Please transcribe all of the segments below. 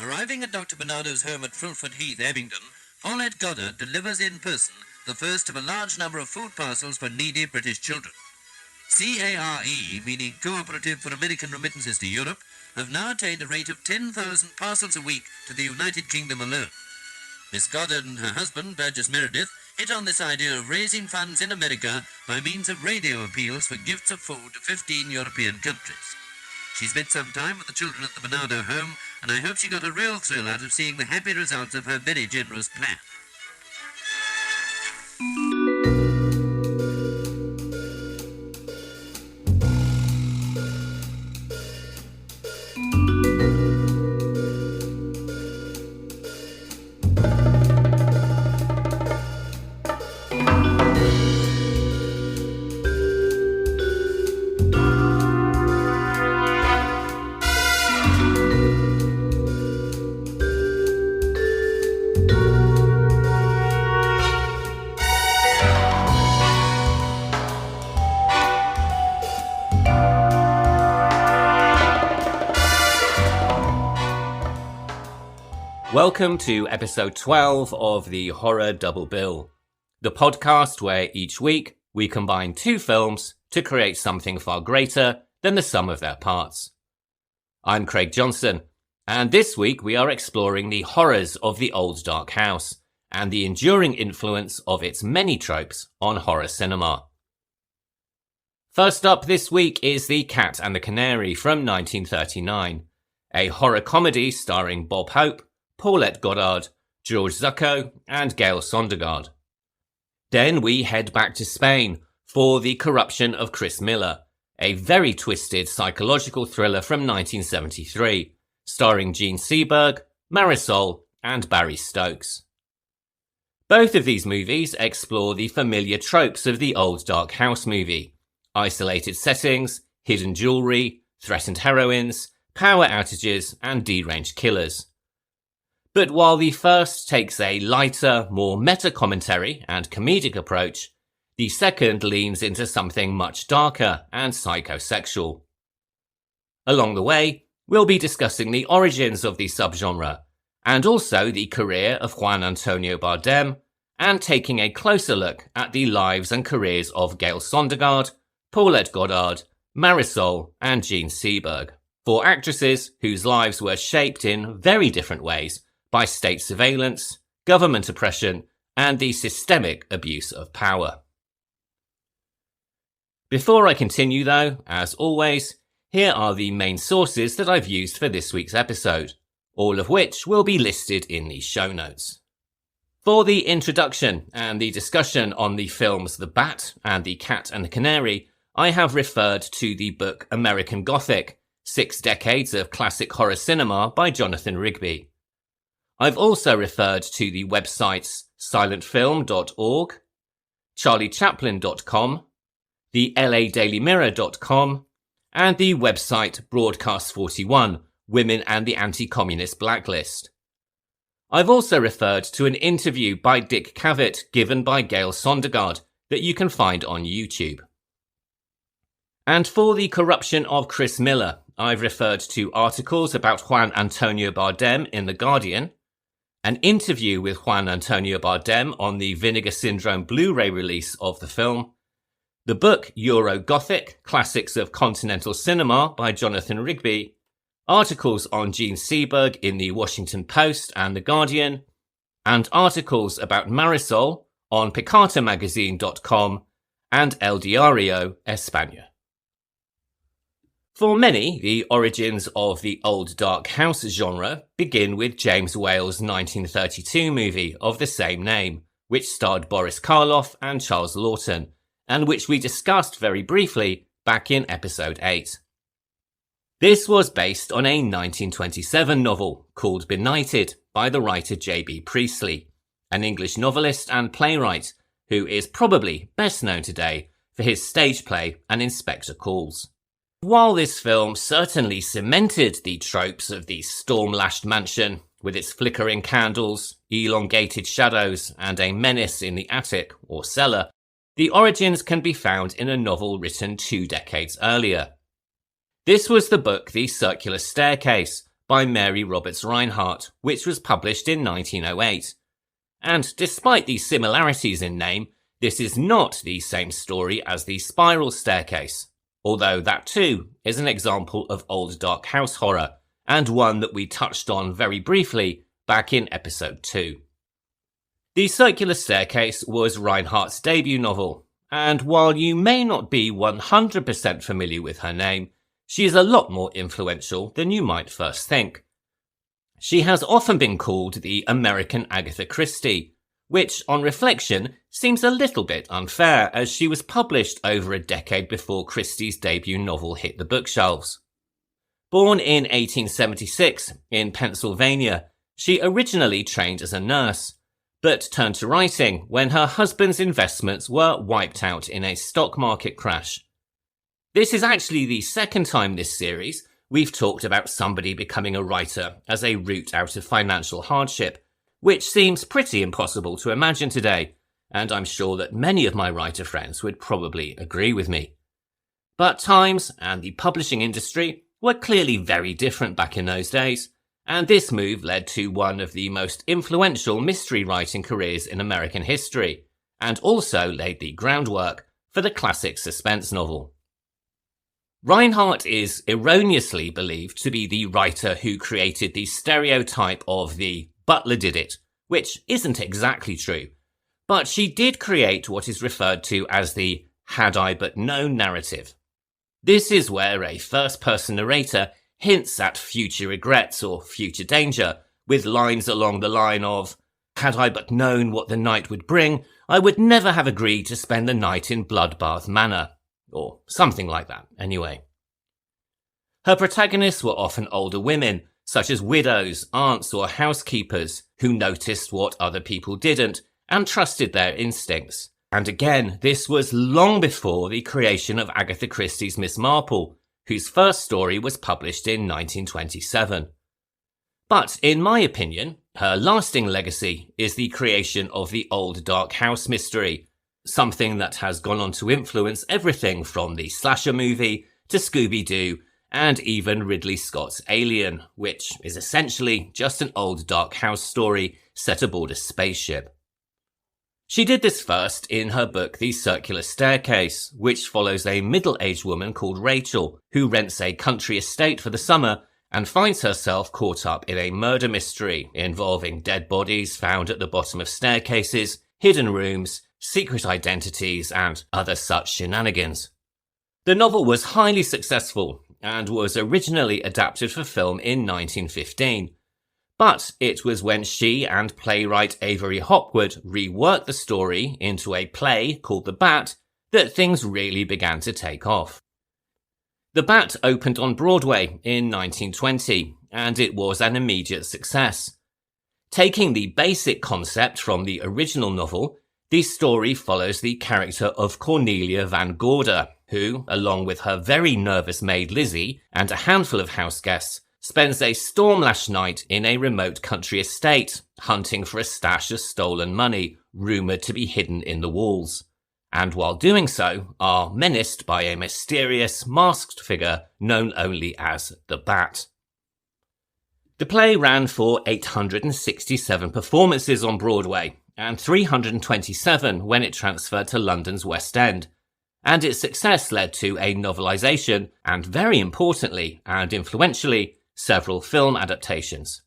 Arriving at Dr. Bernardo's home at Fulford Heath, Abingdon, Paulette Goddard delivers in person the first of a large number of food parcels for needy British children. CARE, meaning Cooperative for American Remittances to Europe, have now attained a rate of 10,000 parcels a week to the United Kingdom alone. Miss Goddard and her husband, Burgess Meredith, hit on this idea of raising funds in America by means of radio appeals for gifts of food to 15 European countries. She spent some time with the children at the Bernardo home, and I hope she got a real thrill out of seeing the happy results of her very generous plan. Welcome to episode 12 of the Horror Double Bill, the podcast where each week we combine two films to create something far greater than the sum of their parts. I'm Craig Johnson, and this week we are exploring the horrors of the old dark house and the enduring influence of its many tropes on horror cinema. First up this week is The Cat and the Canary from 1939, a horror comedy starring Bob Hope, Paulette Goddard, George Zucco, and Gail Sondergaard. Then we head back to Spain for The Corruption of Chris Miller, a very twisted psychological thriller from 1973, starring Jean Seberg, Marisol, and Barry Stokes. Both of these movies explore the familiar tropes of the old dark house movie: isolated settings, hidden jewelry, threatened heroines, power outages, and deranged killers. But while the first takes a lighter, more meta-commentary and comedic approach, the second leans into something much darker and psychosexual. Along the way, we'll be discussing the origins of the subgenre, and also the career of Juan Antonio Bardem, and taking a closer look at the lives and careers of Gail Sondergaard, Paulette Goddard, Marisol, and Jean Seberg, four actresses whose lives were shaped in very different ways by state surveillance, government oppression, and the systemic abuse of power. Before I continue though, as always, here are the main sources that I've used for this week's episode, all of which will be listed in the show notes. For the introduction and the discussion on the films The Bat and The Cat and the Canary, I have referred to the book American Gothic, 6 Decades of Classic Horror Cinema by Jonathan Rigby. I've also referred to the websites silentfilm.org, charliechaplin.com, the LADailyMirror.com, and the website Broadcast 41, Women and the Anti-Communist Blacklist. I've also referred to an interview by Dick Cavett given by Gail Sondergaard that you can find on YouTube. And for The Corruption of Chris Miller, I've referred to articles about Juan Antonio Bardem in The Guardian, an interview with Juan Antonio Bardem on the Vinegar Syndrome Blu-ray release of the film, the book Euro Gothic, Classics of Continental Cinema by Jonathan Rigby, articles on Jean Seberg in the Washington Post and The Guardian, and articles about Marisol on PicataMagazine.com and El Diario España. For many, the origins of the old dark house genre begin with James Whale's 1932 movie of the same name, which starred Boris Karloff and Charles Laughton, and which we discussed very briefly back in episode 8. This was based on a 1927 novel called Benighted by the writer J.B. Priestley, an English novelist and playwright who is probably best known today for his stage play An Inspector Calls. While this film certainly cemented the tropes of the storm-lashed mansion with its flickering candles, elongated shadows, and a menace in the attic or cellar, the origins can be found in a novel written 2 decades earlier. This was the book The Circular Staircase by Mary Roberts Reinhardt, which was published in 1908. And despite the similarities in name, this is not the same story as The Spiral Staircase, although that too is an example of old dark house horror, and one that we touched on very briefly back in episode 2. The Circular Staircase was Reinhardt's debut novel, and while you may not be 100% familiar with her name, she is a lot more influential than you might first think. She has often been called the American Agatha Christie, which, on reflection, seems a little bit unfair as she was published over a decade before Christie's debut novel hit the bookshelves. Born in 1876 in Pennsylvania, she originally trained as a nurse, but turned to writing when her husband's investments were wiped out in a stock market crash. This is actually the second time this series we've talked about somebody becoming a writer as a route out of financial hardship, which seems pretty impossible to imagine today, and I'm sure that many of my writer friends would probably agree with me. But times and the publishing industry were clearly very different back in those days, and this move led to one of the most influential mystery writing careers in American history, and also laid the groundwork for the classic suspense novel. Reinhardt is erroneously believed to be the writer who created the stereotype of the butler did it, which isn't exactly true, but she did create what is referred to as the had I but known narrative. This is where a first-person narrator hints at future regrets or future danger, with lines along the line of, "Had I but known what the night would bring, I would never have agreed to spend the night in Bloodbath Manor," or something like that, anyway. Her protagonists were often older women, such as widows, aunts or housekeepers, who noticed what other people didn't and trusted their instincts. And again, this was long before the creation of Agatha Christie's Miss Marple, whose first story was published in 1927. But in my opinion, her lasting legacy is the creation of the old dark house mystery, something that has gone on to influence everything from the slasher movie to Scooby-Doo and even Ridley Scott's Alien, which is essentially just an old dark house story set aboard a spaceship. She did this first in her book The Circular Staircase, which follows a middle-aged woman called Rachel, who rents a country estate for the summer and finds herself caught up in a murder mystery involving dead bodies found at the bottom of staircases, hidden rooms, secret identities, and other such shenanigans. The novel was highly successful and was originally adapted for film in 1915. But it was when she and playwright Avery Hopwood reworked the story into a play called The Bat that things really began to take off. The Bat opened on Broadway in 1920, and it was an immediate success. Taking the basic concept from the original novel, the story follows the character of Cornelia Van Gorder, who, along with her very nervous maid Lizzie and a handful of house guests, spends a storm-lashed night in a remote country estate, hunting for a stash of stolen money, rumoured to be hidden in the walls, and while doing so, are menaced by a mysterious, masked figure known only as the Bat. The play ran for 867 performances on Broadway, and 327 when it transferred to London's West End, and its success led to a novelisation, and very importantly, and influentially, several film adaptations.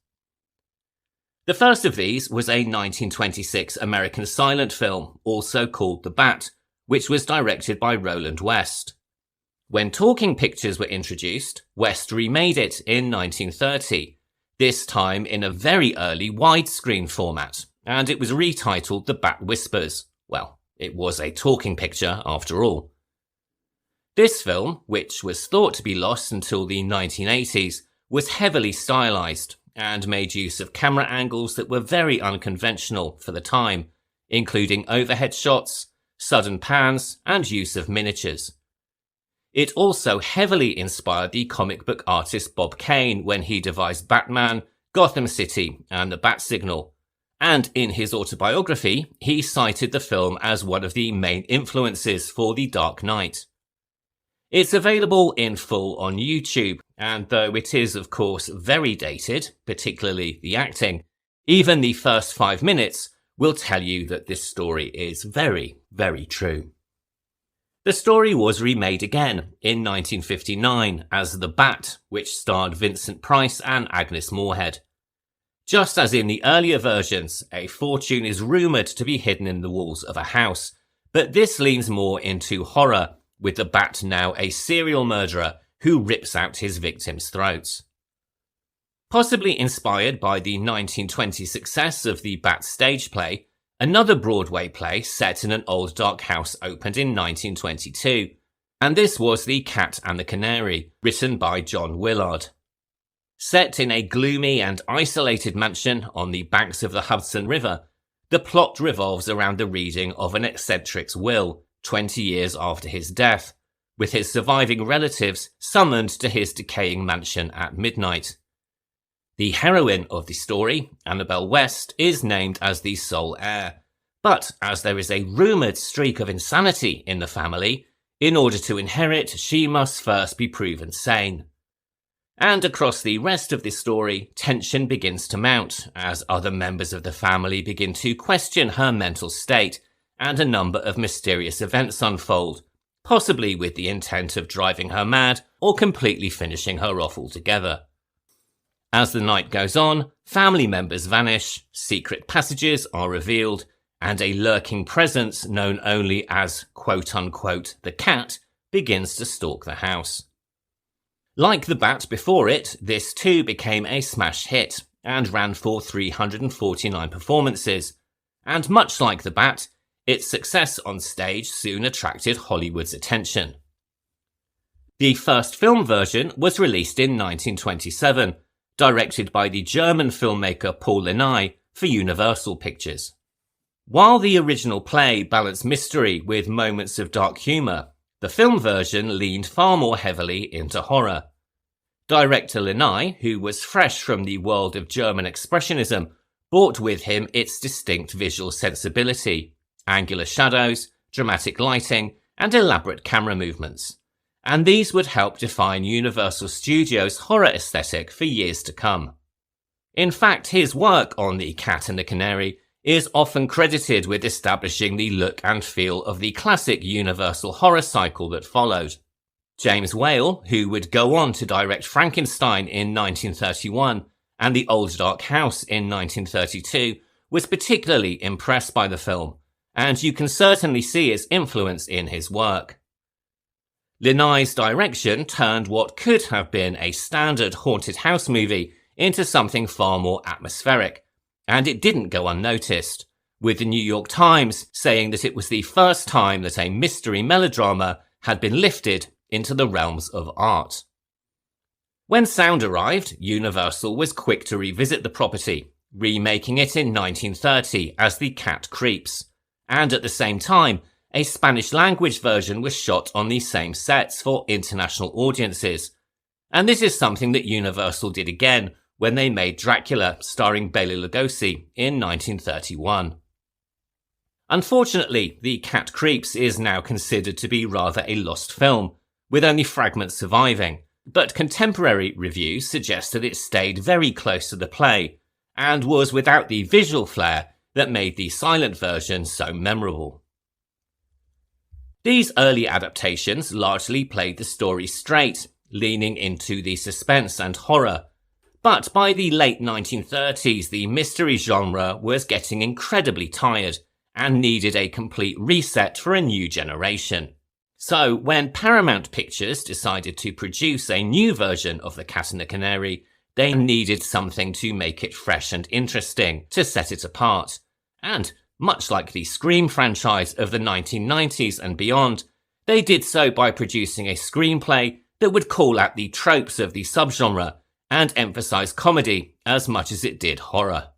The first of these was a 1926 American silent film, also called The Bat, which was directed by Roland West. When talking pictures were introduced, West remade it in 1930, this time in a very early widescreen format, and it was retitled The Bat Whispers. Well, it was a talking picture after all. This film, which was thought to be lost until the 1980s, was heavily stylized and made use of camera angles that were very unconventional for the time, including overhead shots, sudden pans, and use of miniatures. It also heavily inspired the comic book artist Bob Kane when he devised Batman, Gotham City, and the Bat Signal, and in his autobiography, he cited the film as one of the main influences for The Dark Knight. It's available in full on YouTube, and though it is of course very dated, particularly the acting, even the first 5 minutes will tell you that this story is very, very true. The story was remade again in 1959 as The Bat, which starred Vincent Price and Agnes Moorehead. Just as in the earlier versions, a fortune is rumoured to be hidden in the walls of a house, but this leans more into horror, with the Bat now a serial murderer who rips out his victims' throats. Possibly inspired by the 1920 success of the Bat stage play, another Broadway play set in an old dark house opened in 1922, and this was The Cat and the Canary, written by John Willard. Set in a gloomy and isolated mansion on the banks of the Hudson River, the plot revolves around the reading of an eccentric's will 20 years after his death, with his surviving relatives summoned to his decaying mansion at midnight. The heroine of the story, Annabelle West, is named as the sole heir, but as there is a rumoured streak of insanity in the family, in order to inherit she must first be proven sane. And across the rest of this story, tension begins to mount as other members of the family begin to question her mental state, and a number of mysterious events unfold, possibly with the intent of driving her mad or completely finishing her off altogether. As the night goes on, family members vanish, secret passages are revealed, and a lurking presence known only as quote-unquote the cat begins to stalk the house. Like The Bat before it, this too became a smash hit and ran for 349 performances, and much like The Bat, its success on stage soon attracted Hollywood's attention. The first film version was released in 1927, directed by the German filmmaker Paul Laney for Universal Pictures. While the original play balanced mystery with moments of dark humour, the film version leaned far more heavily into horror. Director Laney, who was fresh from the world of German Expressionism, brought with him its distinct visual sensibility, angular shadows, dramatic lighting, and elaborate camera movements. And these would help define Universal Studios' horror aesthetic for years to come. In fact, his work on The Cat and the Canary is often credited with establishing the look and feel of the classic Universal horror cycle that followed. James Whale, who would go on to direct Frankenstein in 1931 and The Old Dark House in 1932, was particularly impressed by the film, and you can certainly see its influence in his work. Laney's direction turned what could have been a standard haunted house movie into something far more atmospheric, and it didn't go unnoticed, with the New York Times saying that it was the first time that a mystery melodrama had been lifted into the realms of art. When sound arrived, Universal was quick to revisit the property, remaking it in 1930 as The Cat Creeps, and at the same time, a Spanish-language version was shot on the same sets for international audiences. And this is something that Universal did again when they made Dracula starring Bela Lugosi in 1931. Unfortunately, The Cat Creeps is now considered to be rather a lost film, with only fragments surviving, but contemporary reviews suggest that it stayed very close to the play, and was without the visual flair that made the silent version so memorable. These early adaptations largely played the story straight, leaning into the suspense and horror. But by the late 1930s, the mystery genre was getting incredibly tired and needed a complete reset for a new generation. So when Paramount Pictures decided to produce a new version of The Cat and the Canary, they needed something to make it fresh and interesting, to set it apart. And much like the Scream franchise of the 1990s and beyond, they did so by producing a screenplay that would call out the tropes of the subgenre and emphasize comedy as much as it did horror.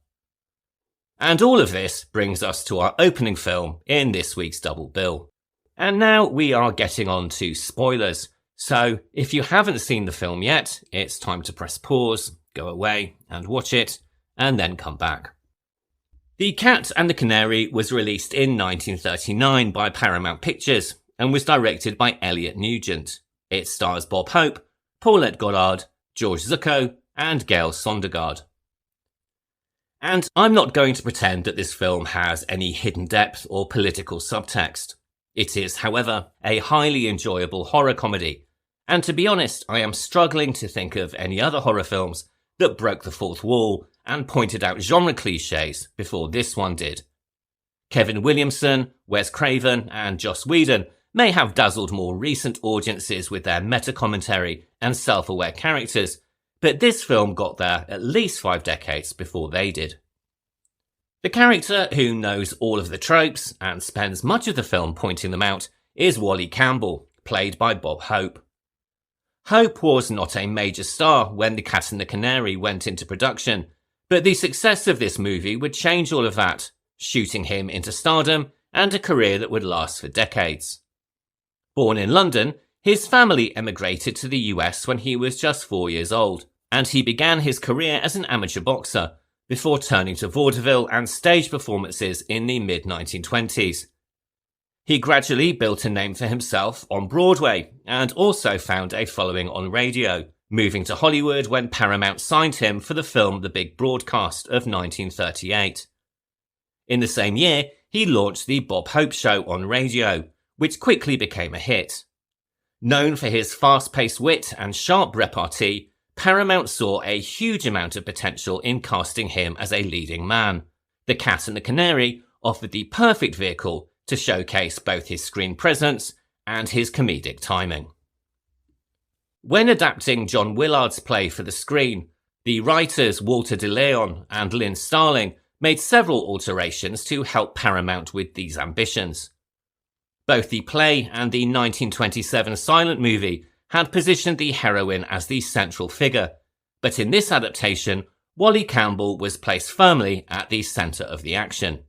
And all of this brings us to our opening film in this week's Double Bill. And now we are getting on to spoilers, so if you haven't seen the film yet, it's time to press pause, go away and watch it, and then come back. The Cat and the Canary was released in 1939 by Paramount Pictures and was directed by Elliot Nugent. It stars Bob Hope, Paulette Goddard, George Zucco, and Gale Sondergaard. And I'm not going to pretend that this film has any hidden depth or political subtext. It is, however, a highly enjoyable horror comedy, and to be honest, I am struggling to think of any other horror films that broke the fourth wall and pointed out genre cliches before this one did. Kevin Williamson, Wes Craven, and Joss Whedon may have dazzled more recent audiences with their meta-commentary and self-aware characters, but this film got there at least 5 decades before they did. The character who knows all of the tropes and spends much of the film pointing them out is Wally Campbell, played by Bob Hope. Hope was not a major star when The Cat and the Canary went into production, but the success of this movie would change all of that, shooting him into stardom and a career that would last for decades. Born in London, his family emigrated to the US when he was just 4 years old, and he began his career as an amateur boxer, before turning to vaudeville and stage performances in the mid-1920s. He gradually built a name for himself on Broadway and also found a following on radio, moving to Hollywood when Paramount signed him for the film The Big Broadcast of 1938. In the same year, he launched The Bob Hope Show on radio, which quickly became a hit. Known for his fast-paced wit and sharp repartee, Paramount saw a huge amount of potential in casting him as a leading man. The Cat and the Canary offered the perfect vehicle to showcase both his screen presence and his comedic timing. When adapting John Willard's play for the screen, the writers Walter de Leon and Lynn Starling made several alterations to help Paramount with these ambitions. Both the play and the 1927 silent movie had positioned the heroine as the central figure, but in this adaptation, Wally Campbell was placed firmly at the centre of the action.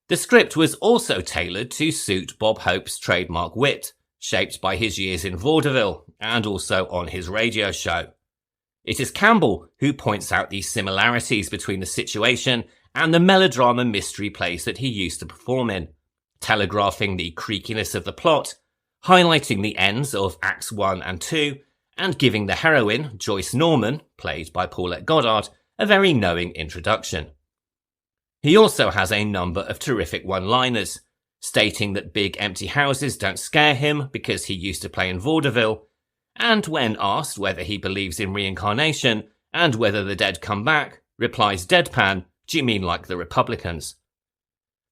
The script was also tailored to suit Bob Hope's trademark wit, shaped by his years in vaudeville and also on his radio show. It is Campbell who points out the similarities between the situation and the melodrama mystery plays that he used to perform in, telegraphing the creakiness of the plot, highlighting the ends of Acts 1 and 2, and giving the heroine, Joyce Norman, played by Paulette Goddard, a very knowing introduction. He also has a number of terrific one-liners, stating that big empty houses don't scare him because he used to play in vaudeville, and when asked whether he believes in reincarnation and whether the dead come back, replies deadpan, "Do you mean like the Republicans?"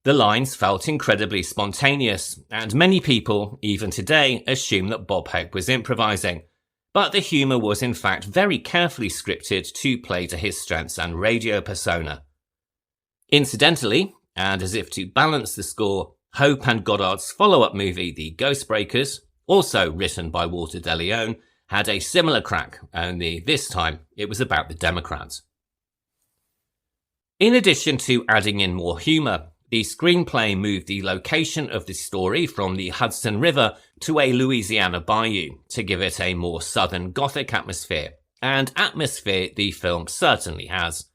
The lines felt incredibly spontaneous, and many people, even today, assume that Bob Hope was improvising, but the humour was in fact very carefully scripted to play to his strengths and radio persona. Incidentally, and as if to balance the score, Hope and Goddard's follow-up movie The Ghostbreakers, also written by Walter de Leon, had a similar crack, only this time it was about the Democrats. In addition to adding in more humour, the screenplay moved the location of the story from the Hudson River to a Louisiana bayou to give it a more southern gothic atmosphere, and atmosphere the film certainly has.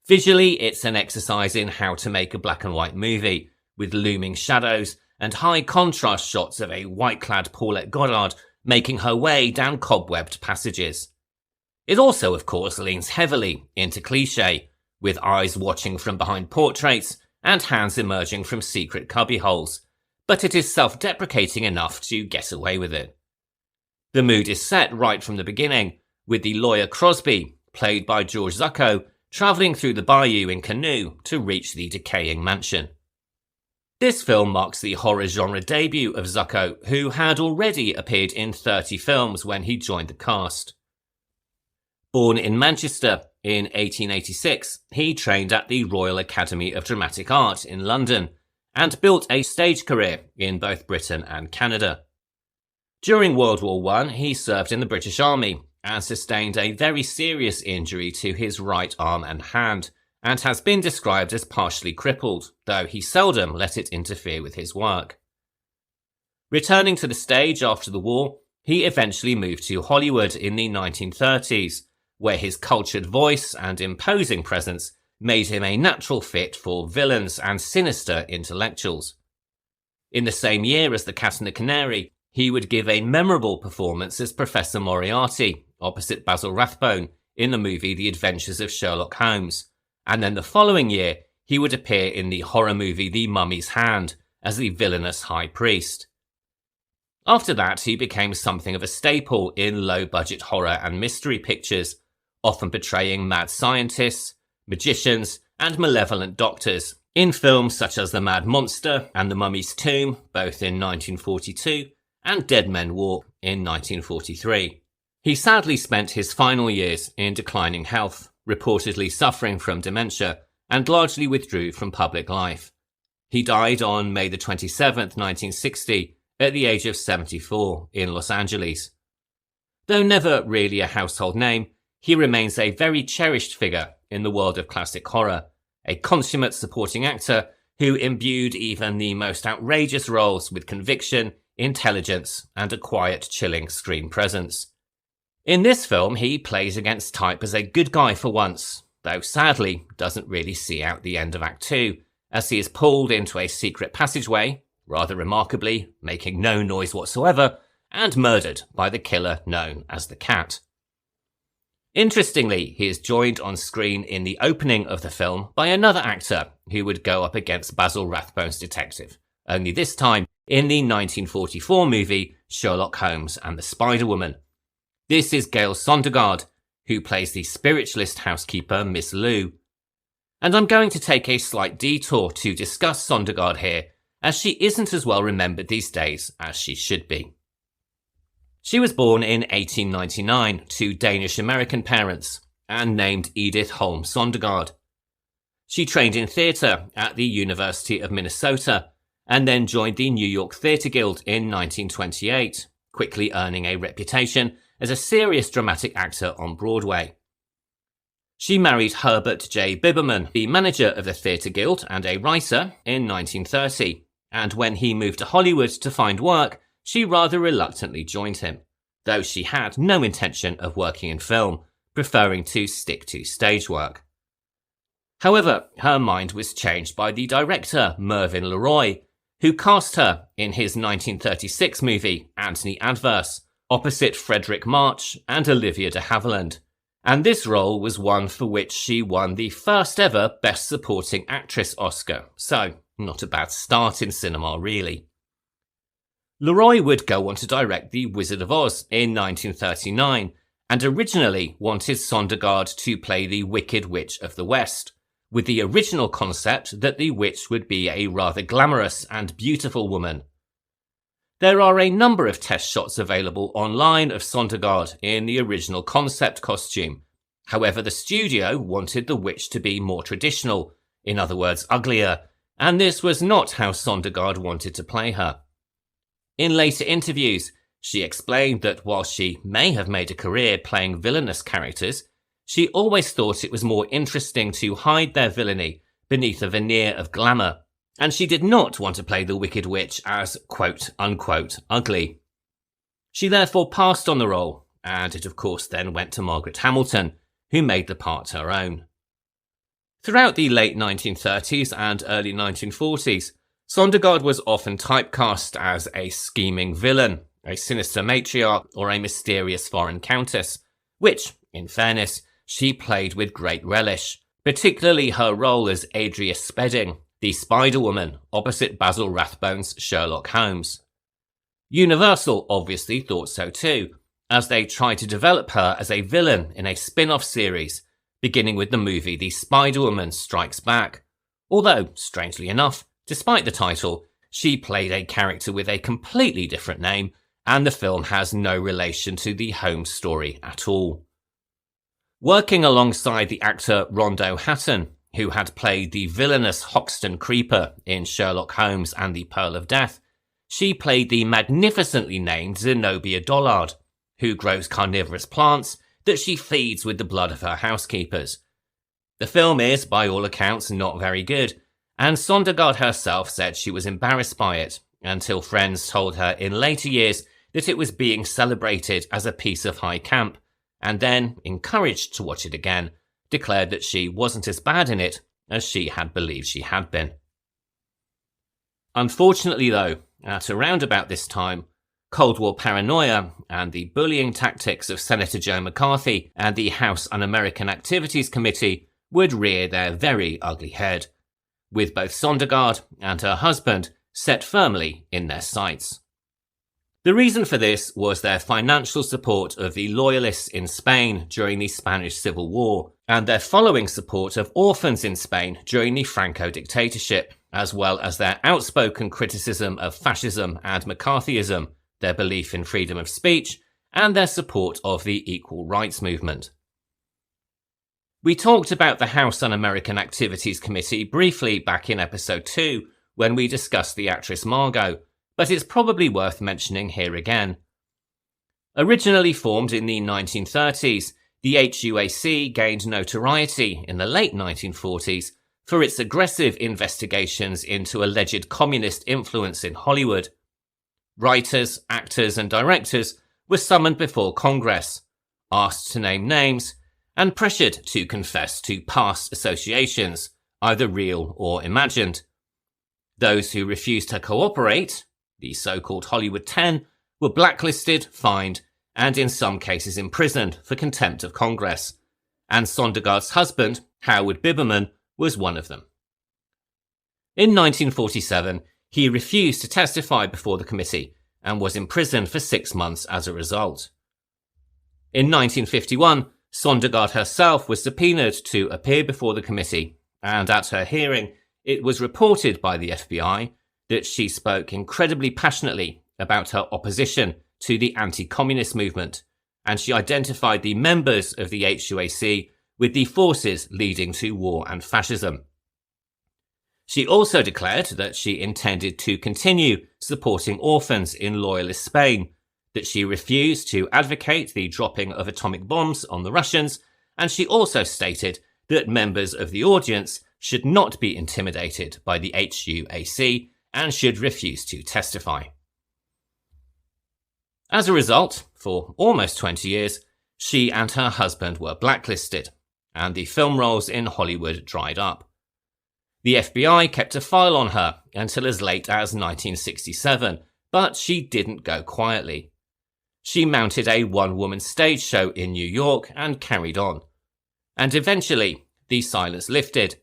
Visually, it's an exercise in how to make a black and white movie, with looming shadows and high contrast shots of a white-clad Paulette Goddard making her way down cobwebbed passages. It also, of course, leans heavily into cliché, with eyes watching from behind portraits and hands emerging from secret cubbyholes, but it is self-deprecating enough to get away with it. The mood is set right from the beginning, with the lawyer Crosby, played by George Zucco, travelling through the bayou in canoe to reach the decaying mansion. This film marks the horror genre debut of Zucco, who had already appeared in 30 films when he joined the cast. Born in Manchester in 1886, he trained at the Royal Academy of Dramatic Art in London and built a stage career in both Britain and Canada. During World War I, he served in the British Army and sustained a very serious injury to his right arm and hand, and has been described as partially crippled, though he seldom let it interfere with his work. Returning to the stage after the war, he eventually moved to Hollywood in the 1930s, where his cultured voice and imposing presence made him a natural fit for villains and sinister intellectuals. In the same year as The Cat and the Canary, he would give a memorable performance as Professor Moriarty, opposite Basil Rathbone, in the movie The Adventures of Sherlock Holmes. And then the following year, he would appear in the horror movie The Mummy's Hand as the villainous high priest. After that, he became something of a staple in low-budget horror and mystery pictures, often portraying mad scientists, magicians, and malevolent doctors, in films such as The Mad Monster and The Mummy's Tomb, both in 1942, and Dead Men Walk in 1943. He sadly spent his final years in declining health, reportedly suffering from dementia, and largely withdrew from public life. He died on May 27, 1960, at the age of 74 in Los Angeles. Though never really a household name, he remains a very cherished figure in the world of classic horror, a consummate supporting actor who imbued even the most outrageous roles with conviction, intelligence, and a quiet, chilling screen presence. In this film, he plays against type as a good guy for once, though sadly doesn't really see out the end of Act 2, as he is pulled into a secret passageway, rather remarkably, making no noise whatsoever, and murdered by the killer known as the Cat. Interestingly, he is joined on screen in the opening of the film by another actor who would go up against Basil Rathbone's detective, only this time in the 1944 movie Sherlock Holmes and the Spider-Woman. This is Gail Sondergaard, who plays the spiritualist housekeeper Miss Lou. And I'm going to take a slight detour to discuss Sondergaard here, as she isn't as well remembered these days as she should be. She was born in 1899 to Danish-American parents and named Edith Holm Sondergaard. She trained in theatre at the University of Minnesota and then joined the New York Theatre Guild in 1928, quickly earning a reputation as a serious dramatic actor on Broadway. She married Herbert J. Biberman, the manager of the Theatre Guild and a writer, in 1930, and when he moved to Hollywood to find work, she rather reluctantly joined him, though she had no intention of working in film, preferring to stick to stage work. However, her mind was changed by the director Mervyn LeRoy, who cast her in his 1936 movie Antony Adverse, opposite Frederick March and Olivia de Havilland, and this role was one for which she won the first ever Best Supporting Actress Oscar, so not a bad start in cinema really. LeRoy would go on to direct The Wizard of Oz in 1939, and originally wanted Sondergaard to play the Wicked Witch of the West, with the original concept that the witch would be a rather glamorous and beautiful woman. There are a number of test shots available online of Sondergaard in the original concept costume. However, the studio wanted the witch to be more traditional, in other words uglier, and this was not how Sondergaard wanted to play her. In later interviews, she explained that while she may have made a career playing villainous characters, she always thought it was more interesting to hide their villainy beneath a veneer of glamour, and she did not want to play the Wicked Witch as quote-unquote ugly. She therefore passed on the role, and it of course then went to Margaret Hamilton, who made the part her own. Throughout the late 1930s and early 1940s, Sondergaard was often typecast as a scheming villain, a sinister matriarch, or a mysterious foreign countess, which, in fairness, she played with great relish, particularly her role as Adria Spedding, the Spider-Woman, opposite Basil Rathbone's Sherlock Holmes. Universal obviously thought so too, as they tried to develop her as a villain in a spin-off series, beginning with the movie The Spider-Woman Strikes Back, although, strangely enough, despite the title, she played a character with a completely different name, and the film has no relation to the Holmes story at all. Working alongside the actor Rondo Hatton, who had played the villainous Hoxton Creeper in Sherlock Holmes and the Pearl of Death, she played the magnificently named Zenobia Dollard, who grows carnivorous plants that she feeds with the blood of her housekeepers. The film is, by all accounts, not very good, and Sondergaard herself said she was embarrassed by it, until friends told her in later years that it was being celebrated as a piece of high camp, and then, encouraged to watch it again, declared that she wasn't as bad in it as she had believed she had been. Unfortunately though, at around about this time, Cold War paranoia and the bullying tactics of Senator Joe McCarthy and the House Un-American Activities Committee would rear their very ugly head, with both Sondergaard and her husband set firmly in their sights. The reason for this was their financial support of the Loyalists in Spain during the Spanish Civil War, and their following support of orphans in Spain during the Franco dictatorship, as well as their outspoken criticism of fascism and McCarthyism, their belief in freedom of speech, and their support of the equal rights movement. We talked about the House Un-American Activities Committee briefly back in episode 2 when we discussed the actress Margot, but it's probably worth mentioning here again. Originally formed in the 1930s, the HUAC gained notoriety in the late 1940s for its aggressive investigations into alleged communist influence in Hollywood. Writers, actors, and directors were summoned before Congress, asked to name names, and pressured to confess to past associations, either real or imagined. Those who refused to cooperate, the so-called Hollywood 10, were blacklisted, fined, and in some cases imprisoned for contempt of Congress, and Sondergaard's husband, Howard Biberman, was one of them. In 1947, he refused to testify before the committee and was imprisoned for 6 months as a result. In 1951, Sondergaard herself was subpoenaed to appear before the committee, and at her hearing, it was reported by the FBI that she spoke incredibly passionately about her opposition to the anti-communist movement, and she identified the members of the HUAC with the forces leading to war and fascism. She also declared that she intended to continue supporting orphans in Loyalist Spain, that she refused to advocate the dropping of atomic bombs on the Russians, and she also stated that members of the audience should not be intimidated by the HUAC and should refuse to testify. As a result, for almost 20 years, she and her husband were blacklisted, and the film roles in Hollywood dried up. The FBI kept a file on her until as late as 1967, but she didn't go quietly. She mounted a one-woman stage show in New York and carried on. And eventually, the silence lifted,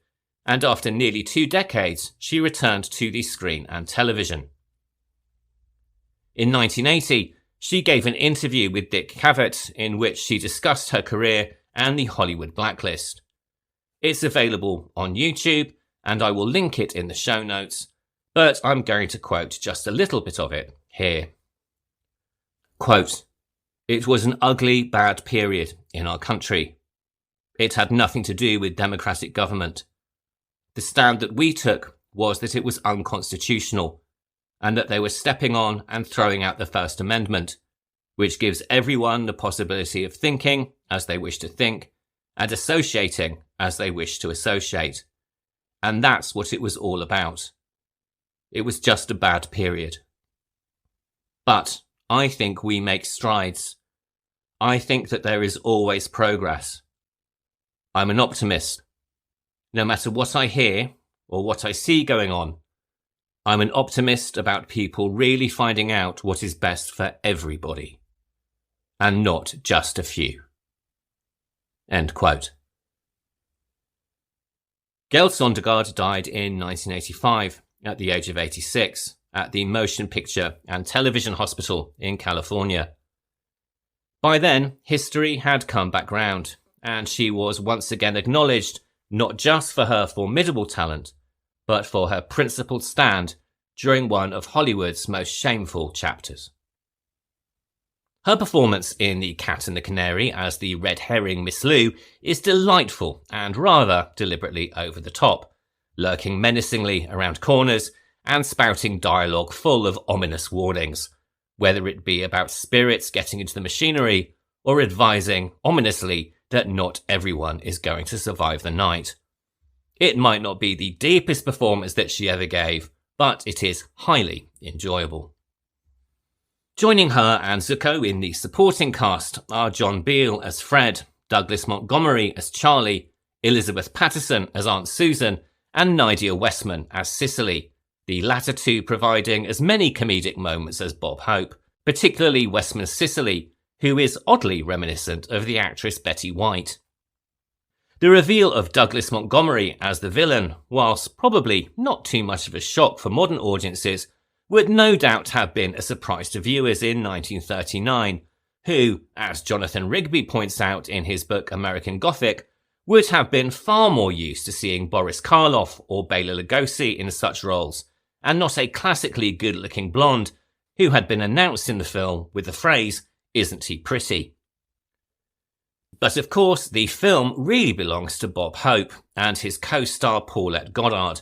and after nearly 2 decades, she returned to the screen and television. In 1980, she gave an interview with Dick Cavett in which she discussed her career and the Hollywood blacklist. It's available on YouTube, and I will link it in the show notes, but I'm going to quote just a little bit of it here. Quote, "It was an ugly, bad period in our country. It had nothing to do with democratic government. The stand that we took was that it was unconstitutional, and that they were stepping on and throwing out the First Amendment, which gives everyone the possibility of thinking as they wish to think, and associating as they wish to associate. And that's what it was all about. It was just a bad period. But I think we make strides. I think that there is always progress. I'm an optimist. No matter what I hear or what I see going on, I'm an optimist about people really finding out what is best for everybody, and not just a few." End quote. Gail Sondergaard died in 1985 at the age of 86 at the Motion Picture and Television Hospital in California. By then, history had come back round, and she was once again acknowledged not just for her formidable talent, but for her principled stand during one of Hollywood's most shameful chapters. Her performance in The Cat and the Canary as the red herring Miss Lou is delightful and rather deliberately over the top, lurking menacingly around corners and spouting dialogue full of ominous warnings, whether it be about spirits getting into the machinery or advising ominously that not everyone is going to survive the night. It might not be the deepest performance that she ever gave, but it is highly enjoyable. Joining her and Zucco in the supporting cast are John Beale as Fred, Douglas Montgomery as Charlie, Elizabeth Patterson as Aunt Susan, and Nydia Westman as Cicely, the latter two providing as many comedic moments as Bob Hope, particularly Westman's Cicely, who is oddly reminiscent of the actress Betty White. The reveal of Douglas Montgomery as the villain, whilst probably not too much of a shock for modern audiences, would no doubt have been a surprise to viewers in 1939, who, as Jonathan Rigby points out in his book American Gothic, would have been far more used to seeing Boris Karloff or Bela Lugosi in such roles, and not a classically good-looking blonde who had been announced in the film with the phrase, "Isn't he pretty?" But of course, the film really belongs to Bob Hope and his co-star Paulette Goddard,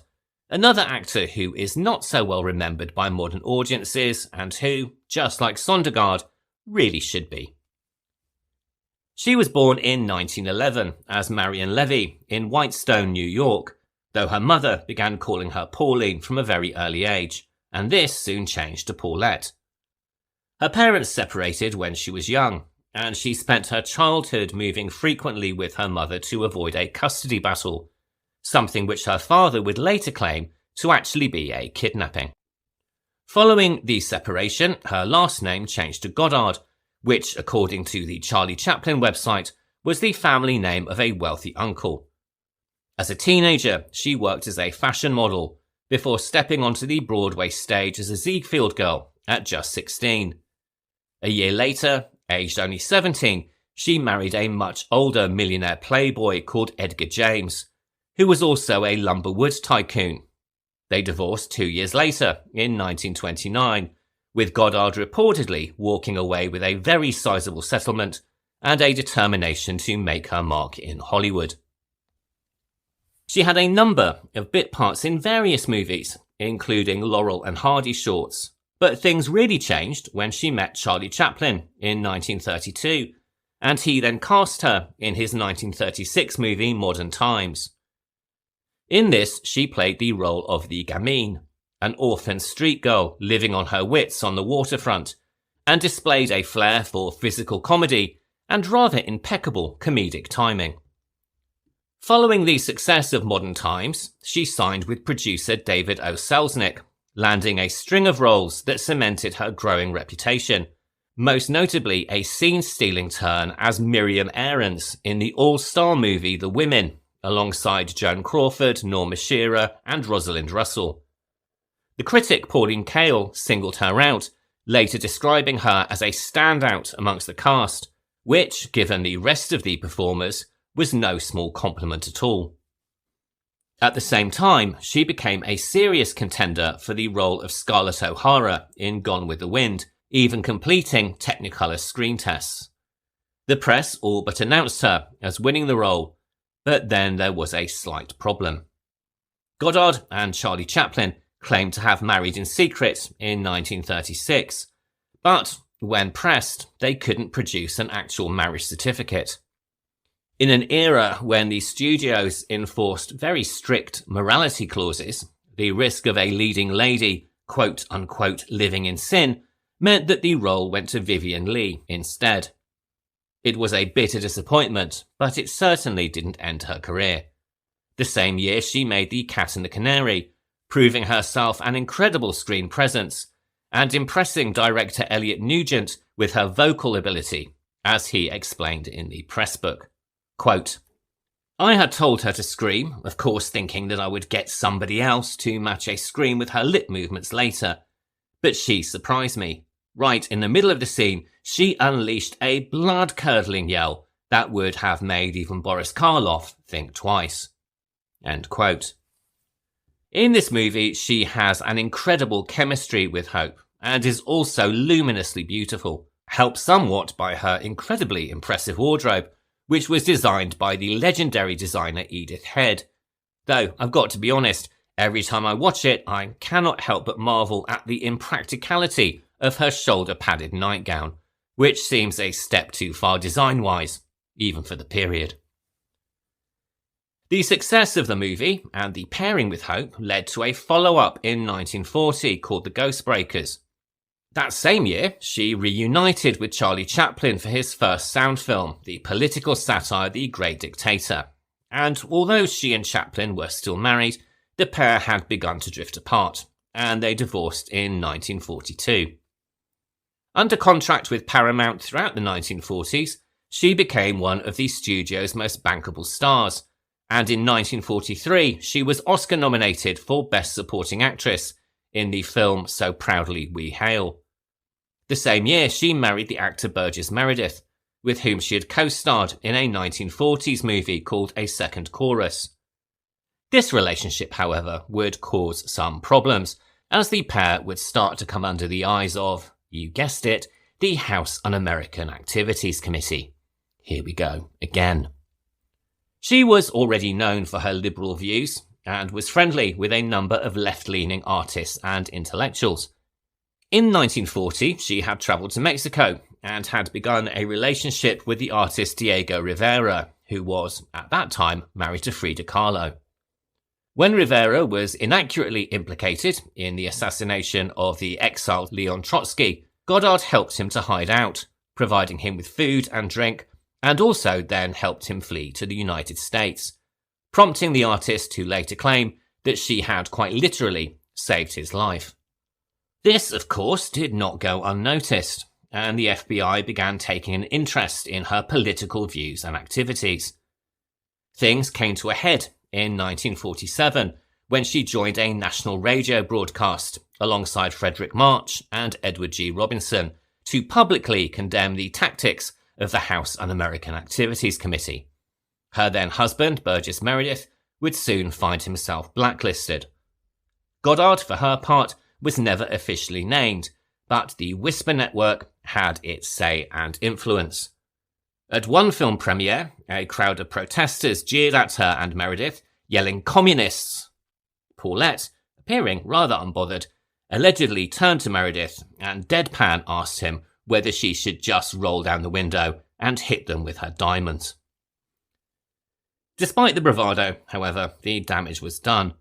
another actor who is not so well remembered by modern audiences and who, just like Sondergaard, really should be. She was born in 1911 as Marion Levy in Whitestone, New York, though her mother began calling her Pauline from a very early age, and this soon changed to Paulette. Her parents separated when she was young, and she spent her childhood moving frequently with her mother to avoid a custody battle, something which her father would later claim to actually be a kidnapping. Following the separation, her last name changed to Goddard, which, according to the Charlie Chaplin website, was the family name of a wealthy uncle. As a teenager, she worked as a fashion model, before stepping onto the Broadway stage as a Ziegfeld girl at just 16. A year later, aged only 17, she married a much older millionaire playboy called Edgar James, who was also a lumberwood tycoon. They divorced 2 years later, in 1929, with Goddard reportedly walking away with a very sizable settlement and a determination to make her mark in Hollywood. She had a number of bit parts in various movies, including Laurel and Hardy shorts, but things really changed when she met Charlie Chaplin in 1932, and he then cast her in his 1936 movie Modern Times. In this, she played the role of the gamine, an orphan street girl living on her wits on the waterfront, and displayed a flair for physical comedy and rather impeccable comedic timing. Following the success of Modern Times, she signed with producer David O. Selznick, landing a string of roles that cemented her growing reputation, most notably a scene-stealing turn as Miriam Aarons in the all-star movie The Women, alongside Joan Crawford, Norma Shearer, and Rosalind Russell. The critic Pauline Kael singled her out, later describing her as a standout amongst the cast, which, given the rest of the performers, was no small compliment at all. At the same time, she became a serious contender for the role of Scarlett O'Hara in Gone with the Wind, even completing Technicolor screen tests. The press all but announced her as winning the role, but then there was a slight problem. Goddard and Charlie Chaplin claimed to have married in secret in 1936, but when pressed, they couldn't produce an actual marriage certificate. In an era when the studios enforced very strict morality clauses, the risk of a leading lady, quote-unquote, living in sin, meant that the role went to Vivien Leigh instead. It was a bitter disappointment, but it certainly didn't end her career. The same year she made The Cat and the Canary, proving herself an incredible screen presence, and impressing director Elliot Nugent with her vocal ability, as he explained in the press book. Quote, "I had told her to scream, of course thinking that I would get somebody else to match a scream with her lip movements later. But she surprised me. Right in the middle of the scene, she unleashed a blood-curdling yell that would have made even Boris Karloff think twice." End quote. In this movie, she has an incredible chemistry with Hope, and is also luminously beautiful, helped somewhat by her incredibly impressive wardrobe, which was designed by the legendary designer Edith Head. Though, I've got to be honest, every time I watch it, I cannot help but marvel at the impracticality of her shoulder-padded nightgown, which seems a step too far design-wise, even for the period. The success of the movie, and the pairing with Hope, led to a follow-up in 1940 called The Ghostbreakers. That same year, she reunited with Charlie Chaplin for his first sound film, the political satire The Great Dictator. And although she and Chaplin were still married, the pair had begun to drift apart, and they divorced in 1942. Under contract with Paramount throughout the 1940s, she became one of the studio's most bankable stars, and in 1943 she was Oscar nominated for Best Supporting Actress in the film So Proudly We Hail. The same year she married the actor Burgess Meredith, with whom she had co-starred in a 1940s movie called A Second Chorus. This relationship, however, would cause some problems, as the pair would start to come under the eyes of, you guessed it, the House Un-American Activities Committee. Here we go again. She was already known for her liberal views and was friendly with a number of left-leaning artists and intellectuals. In 1940, she had travelled to Mexico and had begun a relationship with the artist Diego Rivera, who was, at that time, married to Frida Kahlo. When Rivera was inaccurately implicated in the assassination of the exiled Leon Trotsky, Goddard helped him to hide out, providing him with food and drink, and also then helped him flee to the United States, prompting the artist to later claim that she had quite literally saved his life. This, of course, did not go unnoticed, and the FBI began taking an interest in her political views and activities. Things came to a head in 1947 when she joined a national radio broadcast alongside Frederick March and Edward G. Robinson to publicly condemn the tactics of the House Un-American Activities Committee. Her then husband, Burgess Meredith, would soon find himself blacklisted. Goddard, for her part, was never officially named, but the Whisper Network had its say and influence. At one film premiere, a crowd of protesters jeered at her and Meredith, yelling "Communists!" Paulette, appearing rather unbothered, allegedly turned to Meredith and deadpan asked him whether she should just roll down the window and hit them with her diamonds. Despite the bravado, however, the damage was done.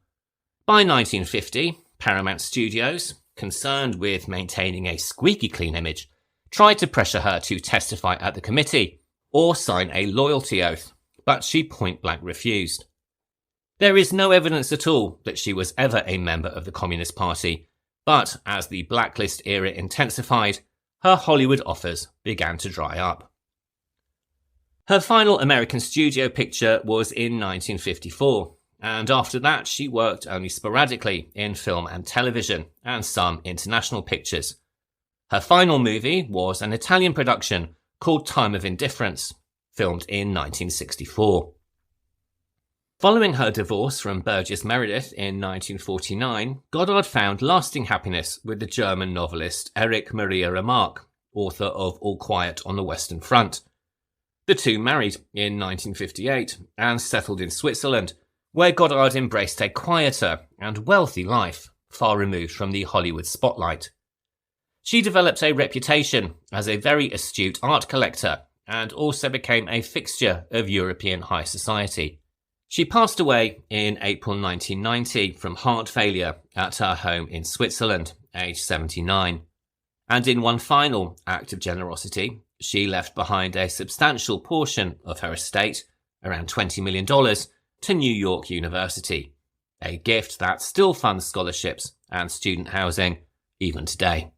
By 1950, Paramount Studios, concerned with maintaining a squeaky clean image, tried to pressure her to testify at the committee or sign a loyalty oath, but she point-blank refused. There is no evidence at all that she was ever a member of the Communist Party, but as the blacklist era intensified, her Hollywood offers began to dry up. Her final American studio picture was in 1954, and after that she worked only sporadically in film and television, and some international pictures. Her final movie was an Italian production called Time of Indifference, filmed in 1964. Following her divorce from Burgess Meredith in 1949, Goddard found lasting happiness with the German novelist Erich Maria Remarque, author of All Quiet on the Western Front. The two married in 1958 and settled in Switzerland, where Goddard embraced a quieter and wealthy life, far removed from the Hollywood spotlight. She developed a reputation as a very astute art collector and also became a fixture of European high society. She passed away in April 1990 from heart failure at her home in Switzerland, aged 79. And in one final act of generosity, she left behind a substantial portion of her estate, around $20 million, to New York University, a gift that still funds scholarships and student housing even today.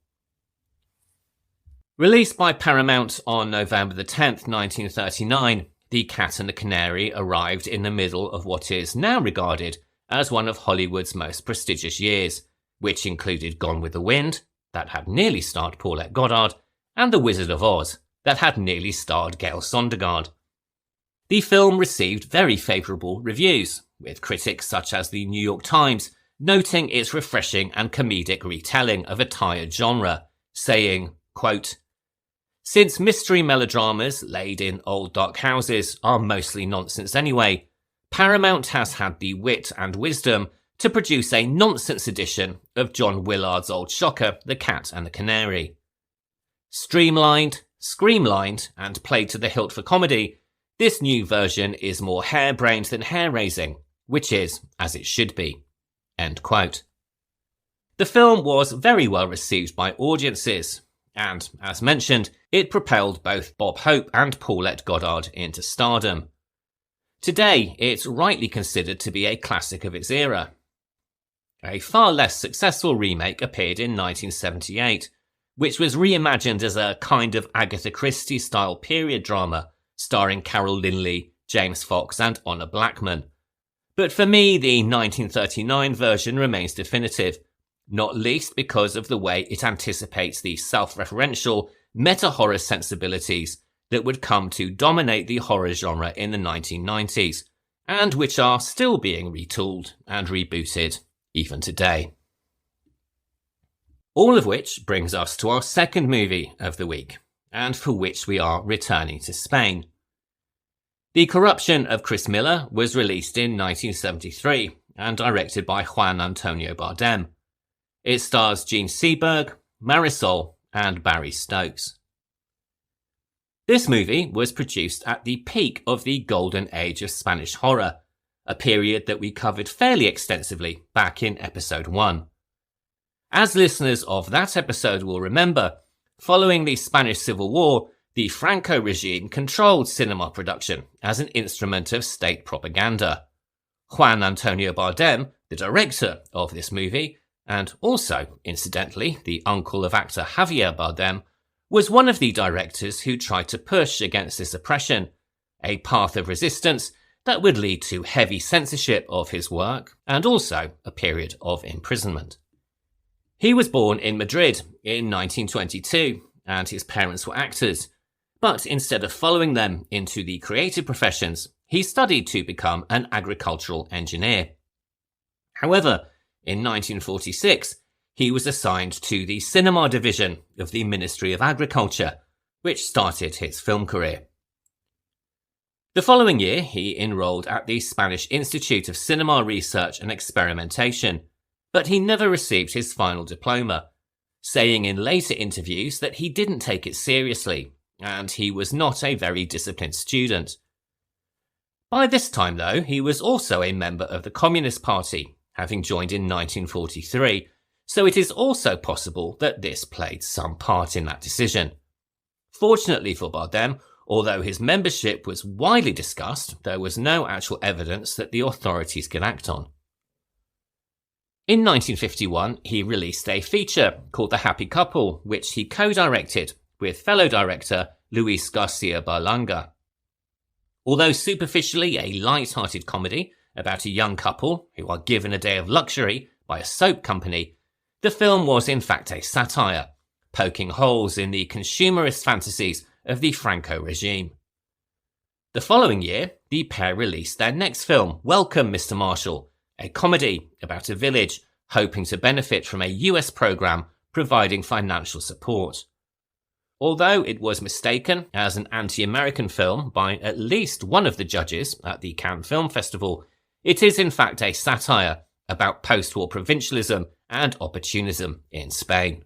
Released by Paramount on November the 10th, 1939, The Cat and the Canary arrived in the middle of what is now regarded as one of Hollywood's most prestigious years, which included Gone with the Wind, that had nearly starred Paulette Goddard, and The Wizard of Oz, that had nearly starred Gail Sondergaard. The film received very favourable reviews, with critics such as the New York Times noting its refreshing and comedic retelling of a tired genre, saying, quote, "Since mystery melodramas laid in old dark houses are mostly nonsense anyway, Paramount has had the wit and wisdom to produce a nonsense edition of John Willard's old shocker, The Cat and the Canary. Streamlined, screamlined, and played to the hilt for comedy, this new version is more harebrained than hair-raising, which is as it should be." End quote. The film was very well received by audiences, and, as mentioned, it propelled both Bob Hope and Paulette Goddard into stardom. Today, it's rightly considered to be a classic of its era. A far less successful remake appeared in 1978, which was reimagined as a kind of Agatha Christie-style period drama starring Carol Linley, James Fox and Honor Blackman. But for me, the 1939 version remains definitive, not least because of the way it anticipates the self-referential, meta-horror sensibilities that would come to dominate the horror genre in the 1990s, and which are still being retooled and rebooted even today. All of which brings us to our second movie of the week, and for which we are returning to Spain. The Corruption of Chris Miller was released in 1973 and directed by Juan Antonio Bardem. It stars Jean Seberg, Marisol and Barry Stokes. This movie was produced at the peak of the golden age of Spanish horror, a period that we covered fairly extensively back in episode 1. As listeners of that episode will remember, following the Spanish Civil War, the Franco regime controlled cinema production as an instrument of state propaganda. Juan Antonio Bardem, the director of this movie, and also, incidentally, the uncle of actor Javier Bardem, was one of the directors who tried to push against this oppression, a path of resistance that would lead to heavy censorship of his work and also a period of imprisonment. He was born in Madrid in 1922 and his parents were actors, but instead of following them into the creative professions, he studied to become an agricultural engineer. However, in 1946, he was assigned to the cinema division of the Ministry of Agriculture, which started his film career. The following year, he enrolled at the Spanish Institute of Cinema Research and Experimentation, but he never received his final diploma, saying in later interviews that he didn't take it seriously, and he was not a very disciplined student. By this time, though, he was also a member of the Communist Party, having joined in 1943, so it is also possible that this played some part in that decision. Fortunately for Bardem, although his membership was widely discussed, there was no actual evidence that the authorities could act on. In 1951, he released a feature called The Happy Couple, which he co-directed with fellow director Luis Garcia Berlanga. Although superficially a light-hearted comedy about a young couple who are given a day of luxury by a soap company, the film was in fact a satire, poking holes in the consumerist fantasies of the Franco regime. The following year, the pair released their next film, Welcome, Mr. Marshall, a comedy about a village hoping to benefit from a US program providing financial support. Although it was mistaken as an anti-American film by at least one of the judges at the Cannes Film Festival, it is in fact a satire about post-war provincialism and opportunism in Spain.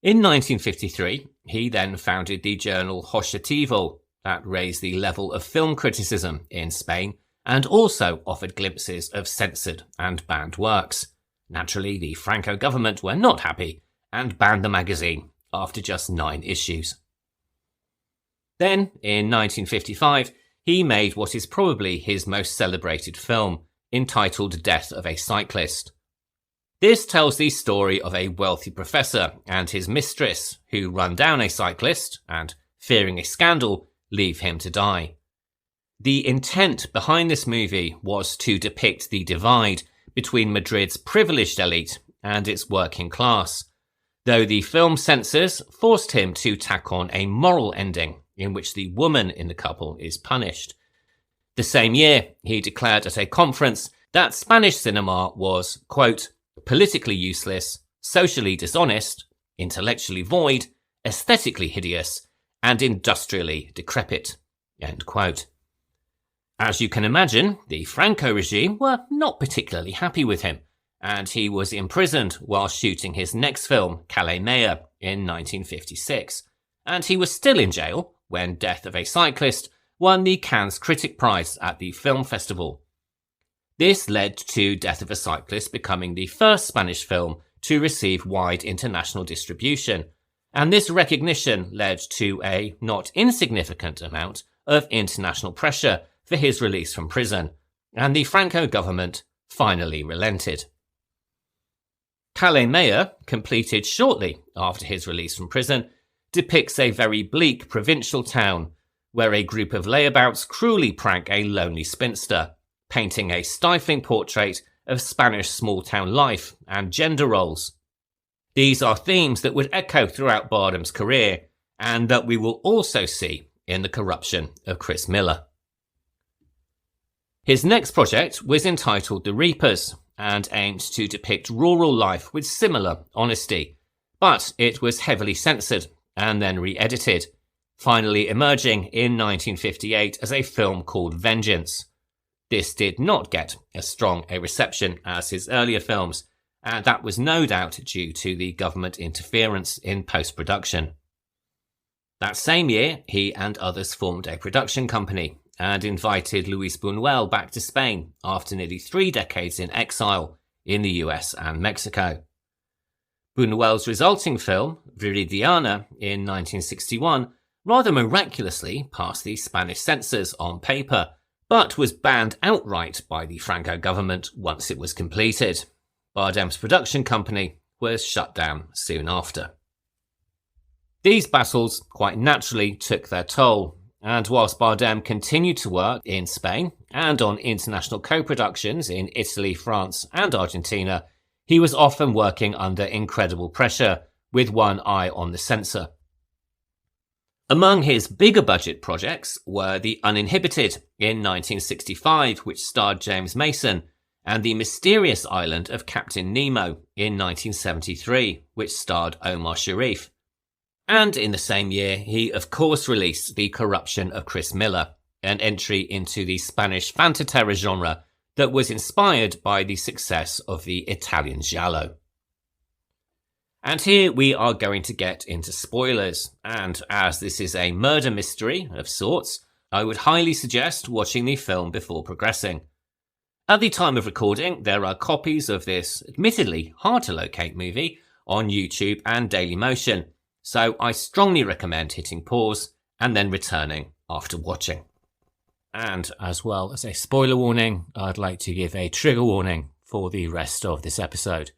In 1953, he then founded the journal Objetivo, that raised the level of film criticism in Spain and also offered glimpses of censored and banned works. Naturally, the Franco government were not happy and banned the magazine after just 9 issues. Then, in 1955, he made what is probably his most celebrated film, entitled Death of a Cyclist. This tells the story of a wealthy professor and his mistress who run down a cyclist and, fearing a scandal, leave him to die. The intent behind this movie was to depict the divide between Madrid's privileged elite and its working class, though the film censors forced him to tack on a moral ending in which the woman in the couple is punished. The same year, he declared at a conference that Spanish cinema was, quote, politically useless, socially dishonest, intellectually void, aesthetically hideous, and industrially decrepit, end quote. As you can imagine, the Franco regime were not particularly happy with him, and he was imprisoned while shooting his next film, Calais Mayor, in 1956, and he was still in jail when Death of a Cyclist won the Cannes Critic Prize at the film festival. This led to Death of a Cyclist becoming the first Spanish film to receive wide international distribution, and this recognition led to a not insignificant amount of international pressure for his release from prison, and the Franco government finally relented. Calais Mayor, completed shortly after his release from prison, depicts a very bleak provincial town where a group of layabouts cruelly prank a lonely spinster, painting a stifling portrait of Spanish small-town life and gender roles. These are themes that would echo throughout Bardem's career, and that we will also see in The Corruption of Chris Miller. His next project was entitled The Reapers, and aimed to depict rural life with similar honesty, but it was heavily censored and then re-edited, finally emerging in 1958 as a film called Vengeance. This did not get as strong a reception as his earlier films, and that was no doubt due to the government interference in post-production. That same year, he and others formed a production company and invited Luis Buñuel back to Spain after nearly 3 decades in exile in the US and Mexico. Buñuel's resulting film, Viridiana, in 1961, rather miraculously passed the Spanish censors on paper, but was banned outright by the Franco government once it was completed. Bardem's production company was shut down soon after. These battles quite naturally took their toll, and whilst Bardem continued to work in Spain and on international co-productions in Italy, France and Argentina, he was often working under incredible pressure, with one eye on the censor. Among his bigger budget projects were The Uninhibited in 1965, which starred James Mason, and The Mysterious Island of Captain Nemo in 1973, which starred Omar Sharif. And in the same year, he of course released The Corruption of Chris Miller, an entry into the Spanish fantaterror genre that was inspired by the success of the Italian giallo. And here we are going to get into spoilers, and as this is a murder mystery of sorts, I would highly suggest watching the film before progressing. At the time of recording, there are copies of this admittedly hard to locate movie on YouTube and Dailymotion, so I strongly recommend hitting pause and then returning after watching. And as well as a spoiler warning, I'd like to give a trigger warning for the rest of this episode.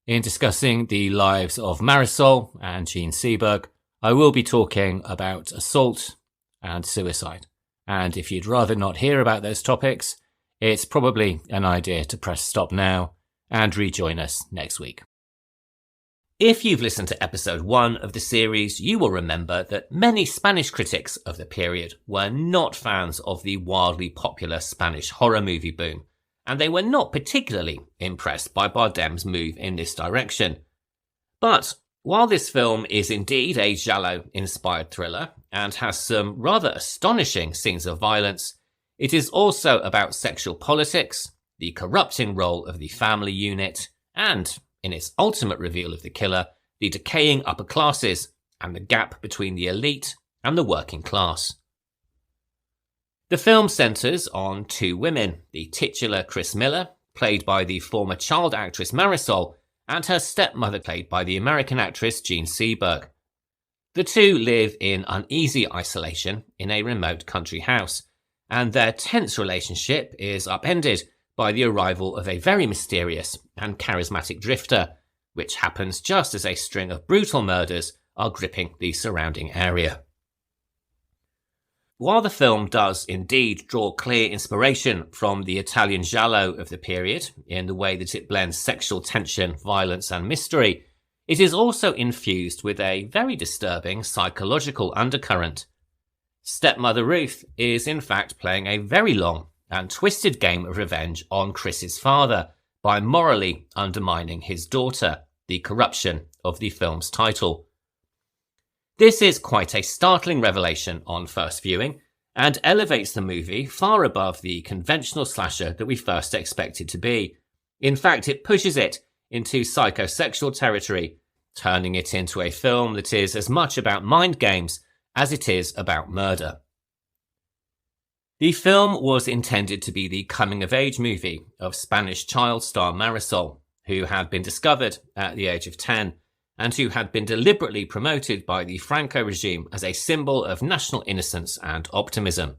In discussing the lives of Marisol and Jean Seberg, I will be talking about assault and suicide. And if you'd rather not hear about those topics, it's probably an idea to press stop now and rejoin us next week. If you've listened to episode 1 of the series, you will remember that many Spanish critics of the period were not fans of the wildly popular Spanish horror movie boom, and they were not particularly impressed by Bardem's move in this direction. But while this film is indeed a giallo-inspired thriller and has some rather astonishing scenes of violence, it is also about sexual politics, the corrupting role of the family unit, and, in its ultimate reveal of the killer, the decaying upper classes and the gap between the elite and the working class. The film centres on 2 women, the titular Chris Miller, played by the former child actress Marisol, and her stepmother, played by the American actress Jean Seberg. The 2 live in uneasy isolation in a remote country house, and their tense relationship is upended by the arrival of a very mysterious and charismatic drifter, which happens just as a string of brutal murders are gripping the surrounding area. While the film does indeed draw clear inspiration from the Italian giallo of the period in the way that it blends sexual tension, violence and mystery, it is also infused with a very disturbing psychological undercurrent. Stepmother Ruth is in fact playing a very long and twisted game of revenge on Chris's father by morally undermining his daughter, the corruption of the film's title. This is quite a startling revelation on first viewing, and elevates the movie far above the conventional slasher that we first expected to be. In fact, it pushes it into psychosexual territory, turning it into a film that is as much about mind games as it is about murder. The film was intended to be the coming-of-age movie of Spanish child star Marisol, who had been discovered at the age of 10, and who had been deliberately promoted by the Franco regime as a symbol of national innocence and optimism.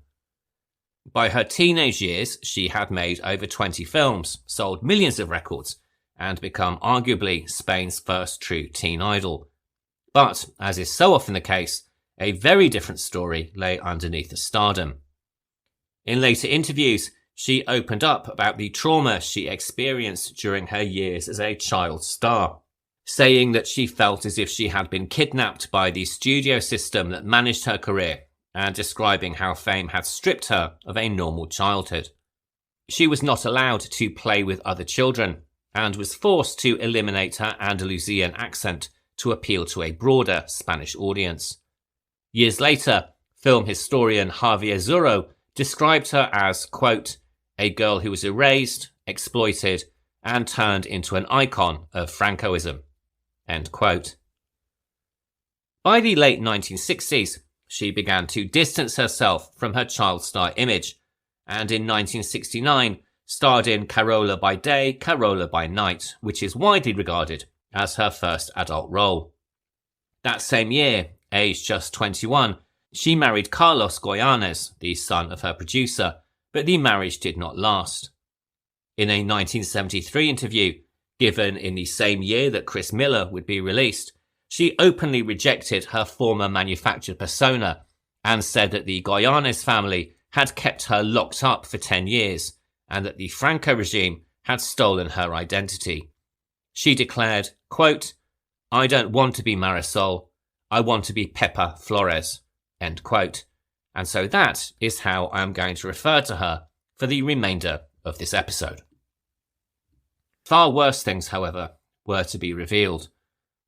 By her teenage years, she had made over 20 films, sold millions of records, and become arguably Spain's first true teen idol. But, as is so often the case, a very different story lay underneath the stardom. In later interviews, she opened up about the trauma she experienced during her years as a child star, saying that she felt as if she had been kidnapped by the studio system that managed her career, and describing how fame had stripped her of a normal childhood. She was not allowed to play with other children, and was forced to eliminate her Andalusian accent to appeal to a broader Spanish audience. Years later, film historian Javier Zurro described her as, quote, a girl who was erased, exploited, and turned into an icon of Francoism, end quote. By the late 1960s, she began to distance herself from her child star image, and in 1969 starred in Carola by Day, Carola by Night, which is widely regarded as her first adult role. That same year, aged just 21, she married Carlos Goyanes, the son of her producer, but the marriage did not last. In a 1973 interview, given in the same year that Chris Miller would be released, she openly rejected her former manufactured persona and said that the Goyanes family had kept her locked up for 10 years and that the Franco regime had stolen her identity. She declared, quote, I don't want to be Marisol, I want to be Pepa Flores, end quote. And so that is how I am going to refer to her for the remainder of this episode. Far worse things, however, were to be revealed,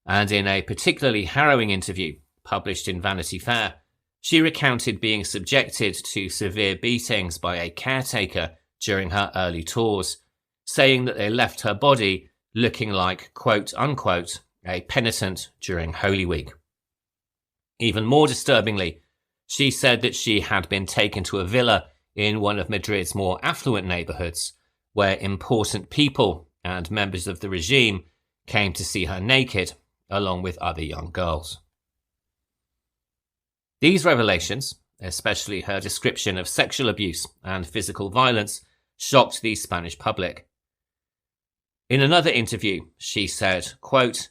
and in a particularly harrowing interview published in Vanity Fair, she recounted being subjected to severe beatings by a caretaker during her early tours, saying that they left her body looking like, quote unquote, a penitent during Holy Week. Even more disturbingly, she said that she had been taken to a villa in one of Madrid's more affluent neighbourhoods, where important people and members of the regime came to see her naked, along with other young girls. These revelations, especially her description of sexual abuse and physical violence, shocked the Spanish public. In another interview, she said, quote,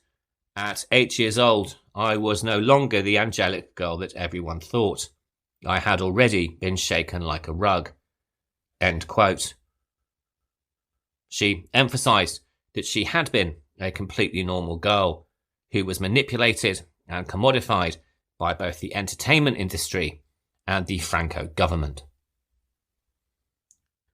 at 8 years old, I was no longer the angelic girl that everyone thought. I had already been shaken like a rug, end quote. She emphasised that she had been a completely normal girl who was manipulated and commodified by both the entertainment industry and the Franco government.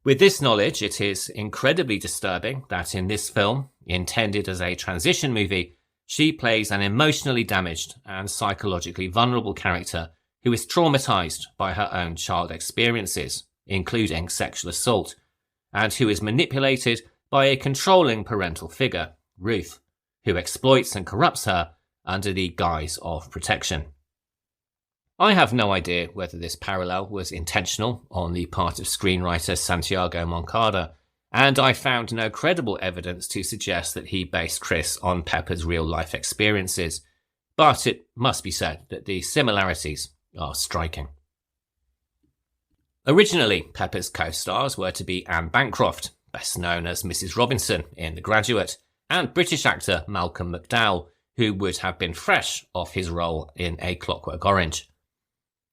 With this knowledge, it is incredibly disturbing that in this film, intended as a transition movie, she plays an emotionally damaged and psychologically vulnerable character who is traumatized by her own child experiences, including sexual assault, and who is manipulated by a controlling parental figure, Ruth, who exploits and corrupts her under the guise of protection. I have no idea whether this parallel was intentional on the part of screenwriter Santiago Moncada, and I found no credible evidence to suggest that he based Chris on Pepper's real-life experiences, but it must be said that the similarities are striking. Originally, Pepper's co-stars were to be Anne Bancroft, best known as Mrs. Robinson in The Graduate, and British actor Malcolm McDowell, who would have been fresh off his role in A Clockwork Orange.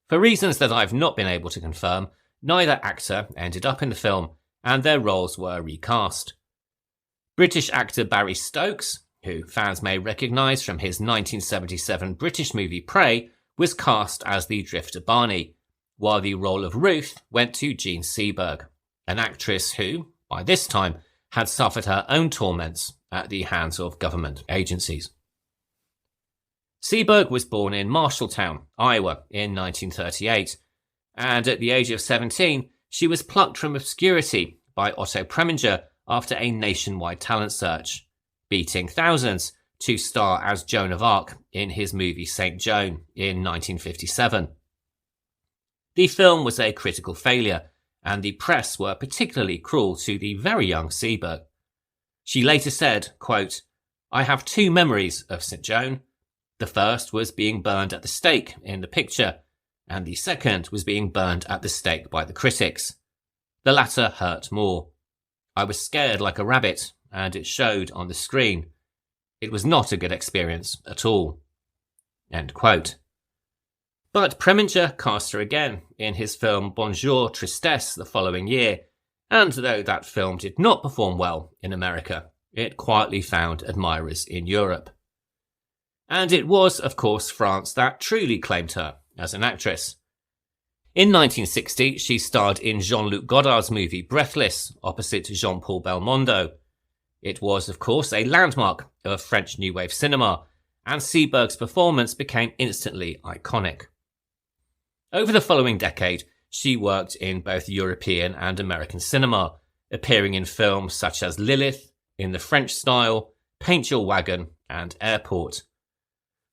For reasons that I've not been able to confirm, neither actor ended up in the film, and their roles were recast. British actor Barry Stokes, who fans may recognise from his 1977 British movie Prey, was cast as the drifter Barney, while the role of Ruth went to Jean Seberg, an actress who, by this time, had suffered her own torments at the hands of government agencies. Seberg was born in Marshalltown, Iowa in 1938, and at the age of 17, she was plucked from obscurity by Otto Preminger after a nationwide talent search, beating thousands to star as Joan of Arc in his movie St. Joan in 1957. The film was a critical failure, and the press were particularly cruel to the very young Seberg. She later said, quote, I have two memories of St. Joan. The first was being burned at the stake in the picture, and the second was being burned at the stake by the critics. The latter hurt more. I was scared like a rabbit, and it showed on the screen. It was not a good experience at all." End quote. But Preminger cast her again in his film Bonjour Tristesse the following year, and though that film did not perform well in America, it quietly found admirers in Europe. And it was, of course, France that truly claimed her as an actress. In 1960, she starred in Jean-Luc Godard's movie Breathless opposite Jean-Paul Belmondo. It was, of course, a landmark of French New Wave cinema, and Seberg's performance became instantly iconic. Over the following decade, she worked in both European and American cinema, appearing in films such as Lilith, In the French Style, Paint Your Wagon, and Airport.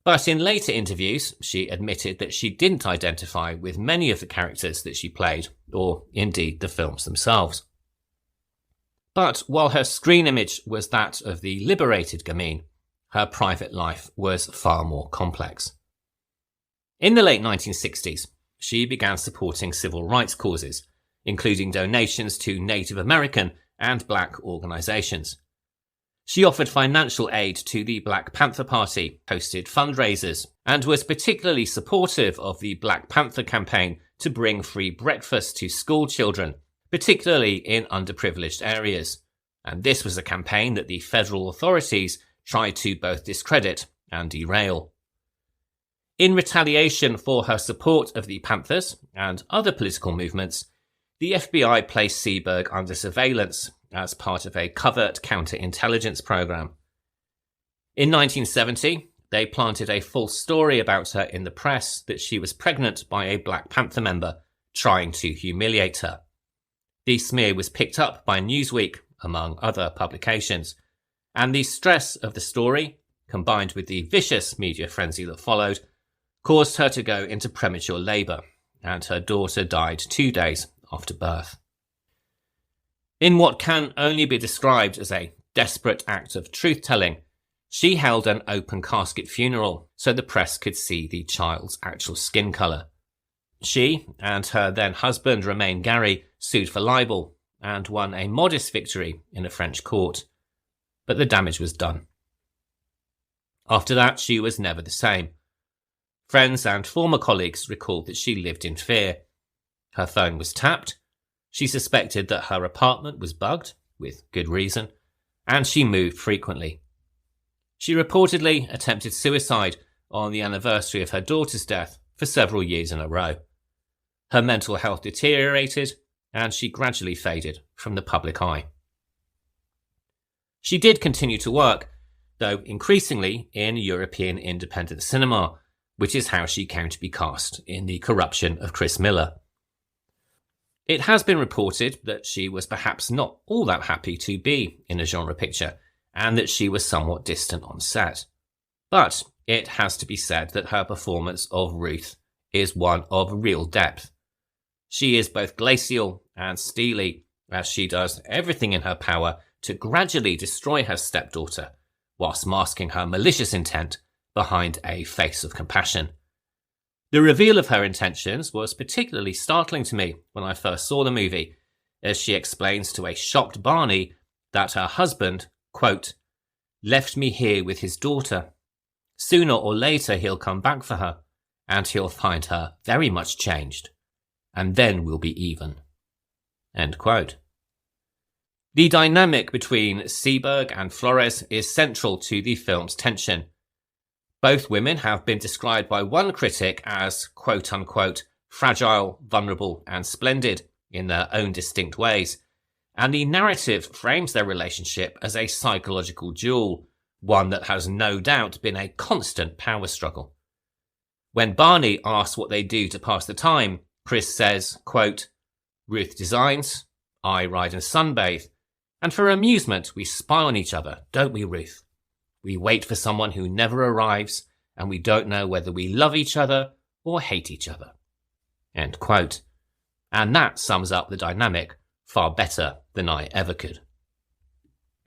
But in later interviews, she admitted that she didn't identify with many of the characters that she played, or indeed the films themselves. But while her screen image was that of the liberated gamine, her private life was far more complex. In the late 1960s, she began supporting civil rights causes, including donations to Native American and Black organisations. She offered financial aid to the Black Panther Party, hosted fundraisers, and was particularly supportive of the Black Panther campaign to bring free breakfast to school children, particularly in underprivileged areas. And this was a campaign that the federal authorities tried to both discredit and derail. In retaliation for her support of the Panthers and other political movements, the FBI placed Seberg under surveillance as part of a covert counterintelligence program. In 1970, they planted a false story about her in the press that she was pregnant by a Black Panther member, trying to humiliate her. The smear was picked up by Newsweek, among other publications, and the stress of the story, combined with the vicious media frenzy that followed, caused her to go into premature labour, and her daughter died 2 days after birth. In what can only be described as a desperate act of truth-telling, she held an open casket funeral so the press could see the child's actual skin colour. She and her then husband Romain Gary sued for libel and won a modest victory in a French court, but the damage was done. After that, she was never the same. Friends and former colleagues recalled that she lived in fear. Her phone was tapped, she suspected that her apartment was bugged, with good reason, and she moved frequently. She reportedly attempted suicide on the anniversary of her daughter's death for several years in a row. Her mental health deteriorated, and she gradually faded from the public eye. She did continue to work, though increasingly in European independent cinema, which is how she came to be cast in The Corruption of Chris Miller. It has been reported that she was perhaps not all that happy to be in a genre picture, and that she was somewhat distant on set. But it has to be said that her performance of Ruth is one of real depth. She is both glacial and steely, as she does everything in her power to gradually destroy her stepdaughter, whilst masking her malicious intent behind a face of compassion. The reveal of her intentions was particularly startling to me when I first saw the movie, as she explains to a shocked Barney that her husband, quote, left me here with his daughter. Sooner or later he'll come back for her, and he'll find her very much changed, and then we'll be even. End quote. The dynamic between Seberg and Flores is central to the film's tension. Both women have been described by one critic as quote-unquote fragile, vulnerable and splendid in their own distinct ways, and the narrative frames their relationship as a psychological duel, one that has no doubt been a constant power struggle. When Barney asks what they do to pass the time, Chris says, quote, Ruth designs, I ride and sunbathe, and for amusement we spy on each other, don't we, Ruth? We wait for someone who never arrives, and we don't know whether we love each other or hate each other. End quote. And that sums up the dynamic far better than I ever could.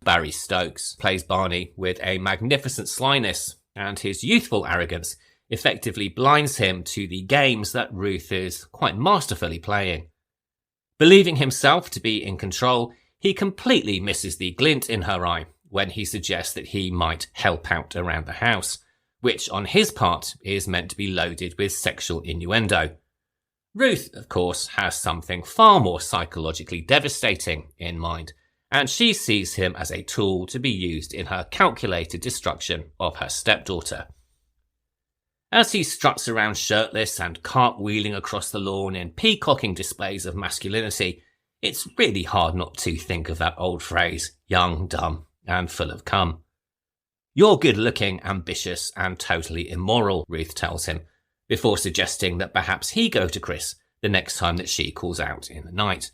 Barry Stokes plays Barney with a magnificent slyness, and his youthful arrogance effectively blinds him to the games that Ruth is quite masterfully playing. Believing himself to be in control, he completely misses the glint in her eye when he suggests that he might help out around the house, which on his part is meant to be loaded with sexual innuendo. Ruth, of course, has something far more psychologically devastating in mind, and she sees him as a tool to be used in her calculated destruction of her stepdaughter. As he struts around shirtless and cartwheeling across the lawn in peacocking displays of masculinity, it's really hard not to think of that old phrase, young, dumb, and full of cum. "You're good-looking, ambitious, and totally immoral," Ruth tells him, before suggesting that perhaps he go to Chris the next time that she calls out in the night.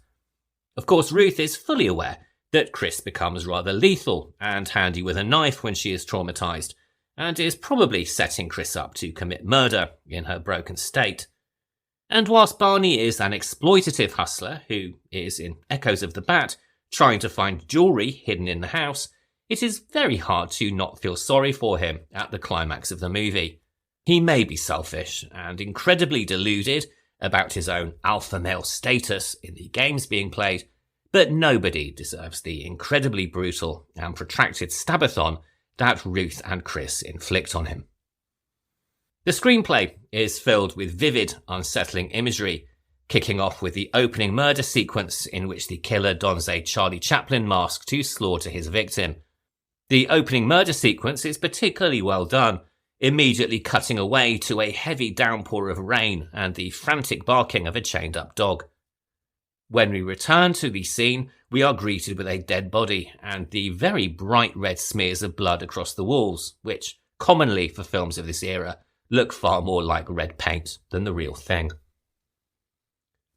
Of course, Ruth is fully aware that Chris becomes rather lethal and handy with a knife when she is traumatised, and is probably setting Chris up to commit murder in her broken state. And whilst Barney is an exploitative hustler who is, in Echoes of the Bat, trying to find jewellery hidden in the house, it is very hard to not feel sorry for him at the climax of the movie. He may be selfish and incredibly deluded about his own alpha male status in the games being played, but nobody deserves the incredibly brutal and protracted stabathon that Ruth and Chris inflict on him. The screenplay is filled with vivid, unsettling imagery, kicking off with the opening murder sequence in which the killer dons a Charlie Chaplin mask to slaughter his victim. The opening murder sequence is particularly well done, immediately cutting away to a heavy downpour of rain and the frantic barking of a chained-up dog. When we return to the scene, we are greeted with a dead body and the very bright red smears of blood across the walls, which, commonly for films of this era, look far more like red paint than the real thing.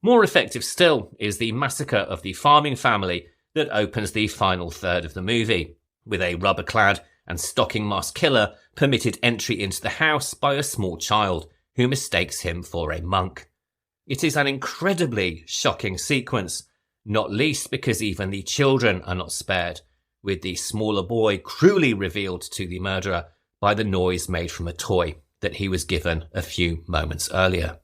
More effective still is the massacre of the farming family that opens the final third of the movie, with a rubber-clad and stocking-masked killer permitted entry into the house by a small child who mistakes him for a monk. It is an incredibly shocking sequence, not least because even the children are not spared, with the smaller boy cruelly revealed to the murderer by the noise made from a toy that he was given a few moments earlier.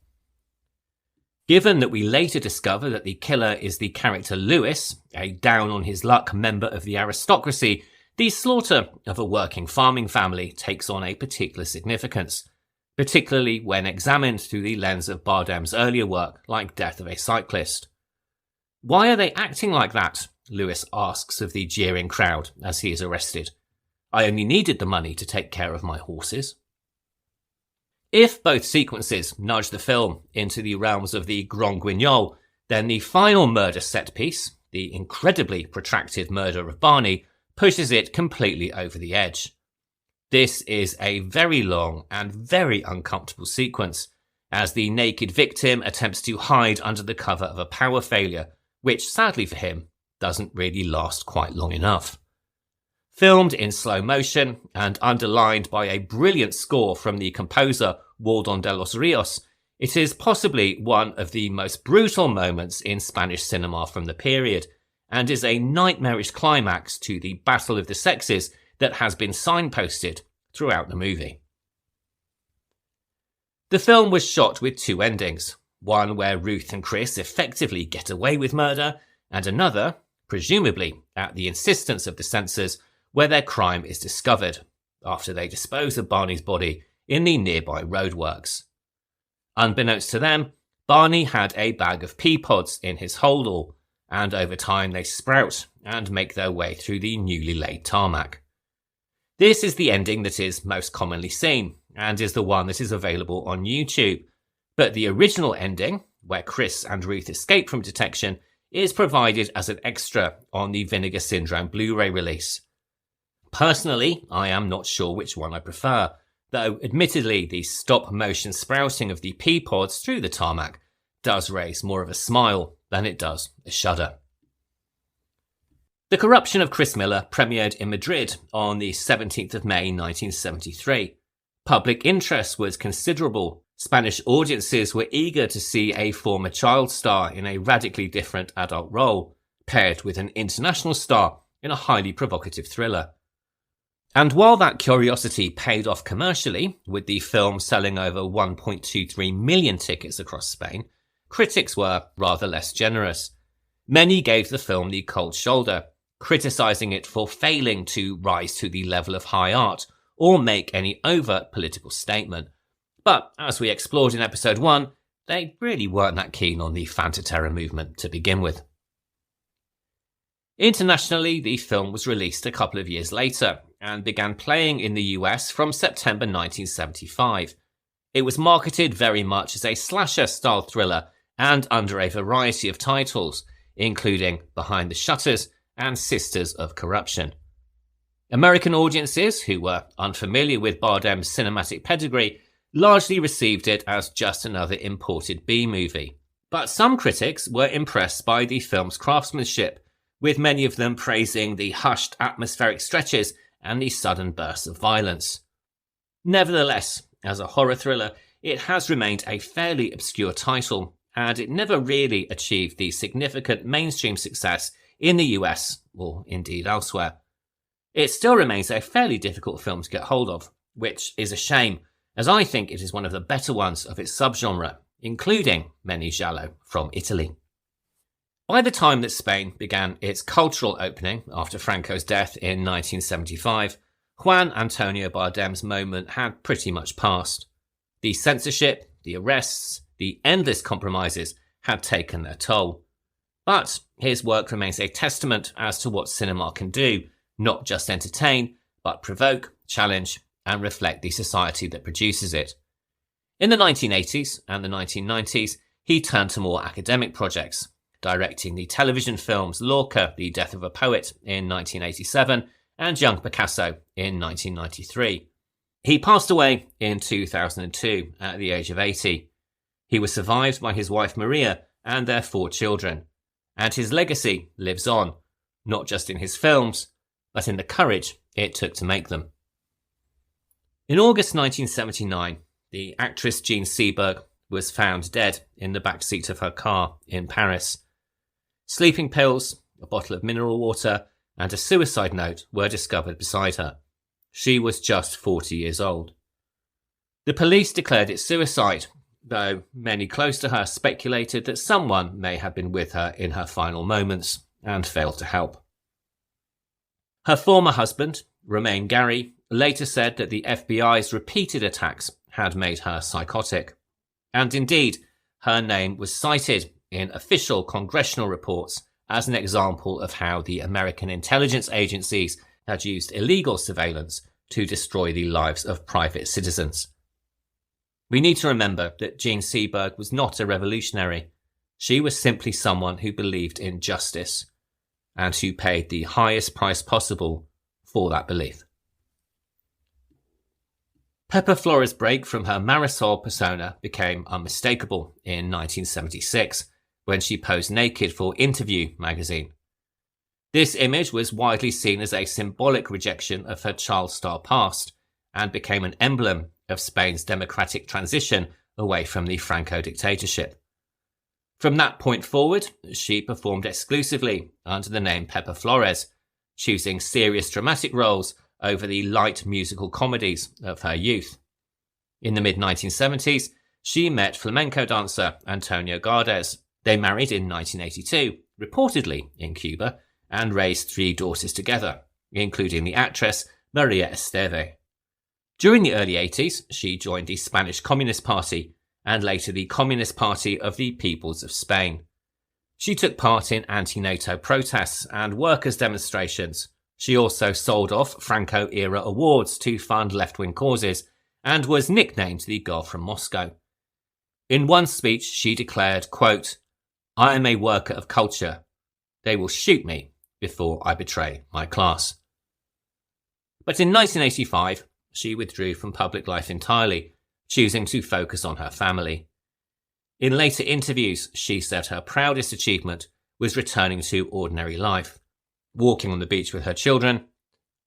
Given that we later discover that the killer is the character Lewis, a down-on-his-luck member of the aristocracy, the slaughter of a working farming family takes on a particular significance, particularly when examined through the lens of Bardem's earlier work like Death of a Cyclist. "Why are they acting like that?" Lewis asks of the jeering crowd as he is arrested. "I only needed the money to take care of my horses." If both sequences nudge the film into the realms of the Grand Guignol, then the final murder set piece, the incredibly protracted murder of Barney, pushes it completely over the edge. This is a very long and very uncomfortable sequence, as the naked victim attempts to hide under the cover of a power failure, which sadly for him doesn't really last quite long enough. Filmed in slow motion and underlined by a brilliant score from the composer Waldon de los Rios, it is possibly one of the most brutal moments in Spanish cinema from the period, and is a nightmarish climax to the battle of the sexes that has been signposted throughout the movie. The film was shot with two endings, one where Ruth and Chris effectively get away with murder, and another, presumably at the insistence of the censors, where their crime is discovered, after they dispose of Barney's body in the nearby roadworks. Unbeknownst to them, Barney had a bag of pea pods in his holdall, and over time they sprout and make their way through the newly laid tarmac. This is the ending that is most commonly seen, and is the one that is available on YouTube, but the original ending, where Chris and Ruth escape from detection, is provided as an extra on the Vinegar Syndrome Blu-ray release. Personally, I am not sure which one I prefer, though admittedly the stop-motion sprouting of the pea pods through the tarmac does raise more of a smile than it does a shudder. The Corruption of Chris Miller premiered in Madrid on the 17th of May 1973. Public interest was considerable. Spanish audiences were eager to see a former child star in a radically different adult role, paired with an international star in a highly provocative thriller. And while that curiosity paid off commercially, with the film selling over 1.23 million tickets across Spain, critics were rather less generous. Many gave the film the cold shoulder, criticising it for failing to rise to the level of high art or make any overt political statement. But as we explored in episode 1, they really weren't that keen on the Fantaterra movement to begin with. Internationally, the film was released a couple of years later and began playing in the US from September 1975. It was marketed very much as a slasher-style thriller and under a variety of titles, including Behind the Shutters and Sisters of Corruption. American audiences, who were unfamiliar with Bardem's cinematic pedigree, largely received it as just another imported B-movie. But some critics were impressed by the film's craftsmanship, with many of them praising the hushed atmospheric stretches and the sudden bursts of violence. Nevertheless, as a horror thriller, it has remained a fairly obscure title, and it never really achieved the significant mainstream success in the US, or indeed elsewhere. It still remains a fairly difficult film to get hold of, which is a shame, as I think it is one of the better ones of its subgenre, including many giallo from Italy. By the time that Spain began its cultural opening after Franco's death in 1975, Juan Antonio Bardem's moment had pretty much passed. The censorship, the arrests, the endless compromises had taken their toll. But his work remains a testament as to what cinema can do, not just entertain, but provoke, challenge, and reflect the society that produces it. In the 1980s and the 1990s, he turned to more academic projects, directing the television films Lorca, The Death of a Poet in 1987 and Young Picasso in 1993. He passed away in 2002 at the age of 80. He was survived by his wife Maria and their 4 children, and his legacy lives on, not just in his films, but in the courage it took to make them. In August 1979, the actress Jean Seberg was found dead in the back seat of her car in Paris. Sleeping pills, a bottle of mineral water, and a suicide note were discovered beside her. She was just 40 years old. The police declared it suicide, though many close to her speculated that someone may have been with her in her final moments and failed to help. Her former husband, Romain Gary, later said that the FBI's repeated attacks had made her psychotic. And indeed, her name was cited in official congressional reports as an example of how the American intelligence agencies had used illegal surveillance to destroy the lives of private citizens. We need to remember that Jean Seberg was not a revolutionary. She was simply someone who believed in justice and who paid the highest price possible for that belief. Pepa Flores' break from her Marisol persona became unmistakable in 1976 when she posed naked for Interview magazine. This image was widely seen as a symbolic rejection of her child star past and became an emblem of Spain's democratic transition away from the Franco dictatorship. From that point forward, she performed exclusively under the name Pepa Flores, choosing serious dramatic roles over the light musical comedies of her youth. In the mid-1970s, she met flamenco dancer Antonio Gardes. They married in 1982, reportedly in Cuba, and raised 3 daughters together, including the actress Maria Esteve. During the early 80s, she joined the Spanish Communist Party and later the Communist Party of the Peoples of Spain. She took part in anti-NATO protests and workers' demonstrations. She also sold off Franco-era awards to fund left-wing causes and was nicknamed the Girl from Moscow. In one speech, she declared, quote, "I am a worker of culture. They will shoot me before I betray my class." But in 1985, she withdrew from public life entirely, choosing to focus on her family. In later interviews, she said her proudest achievement was returning to ordinary life, walking on the beach with her children,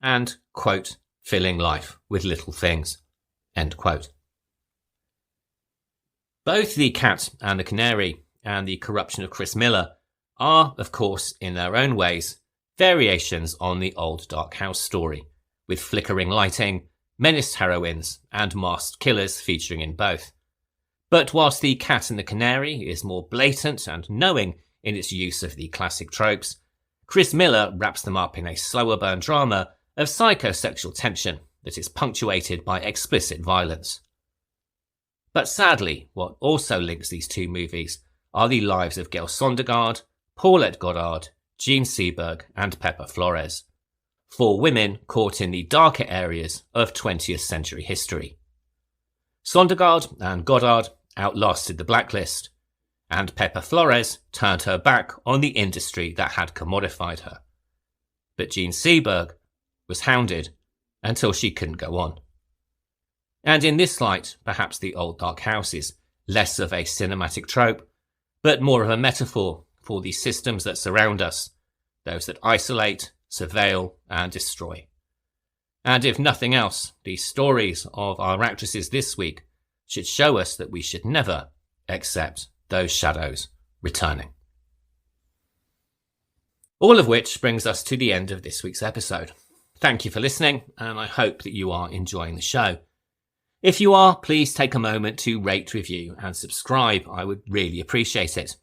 and, quote, filling life with little things, end quote. Both The Cat and the Canary and The Corruption of Chris Miller are, of course, in their own ways, variations on the old Dark House story, with flickering lighting, menaced heroines, and masked killers featuring in both. But whilst The Cat and the Canary is more blatant and knowing in its use of the classic tropes, Chris Miller wraps them up in a slower burn drama of psychosexual tension that is punctuated by explicit violence. But sadly, what also links these two movies are the lives of Gale Sondergaard, Paulette Goddard, Jean Seberg and Pepper Flores, 4 women caught in the darker areas of 20th century history. Sondergaard and Goddard outlasted the blacklist, and Pepper Flores turned her back on the industry that had commodified her. But Jean Seberg was hounded until she couldn't go on. And in this light, perhaps the Old Dark House is less of a cinematic trope, but more of a metaphor for the systems that surround us, those that isolate, surveil, and destroy. And if nothing else, the stories of our actresses this week should show us that we should never accept those shadows returning. All of which brings us to the end of this week's episode. Thank you for listening, and I hope that you are enjoying the show. If you are, please take a moment to rate, review, and subscribe. I would really appreciate it.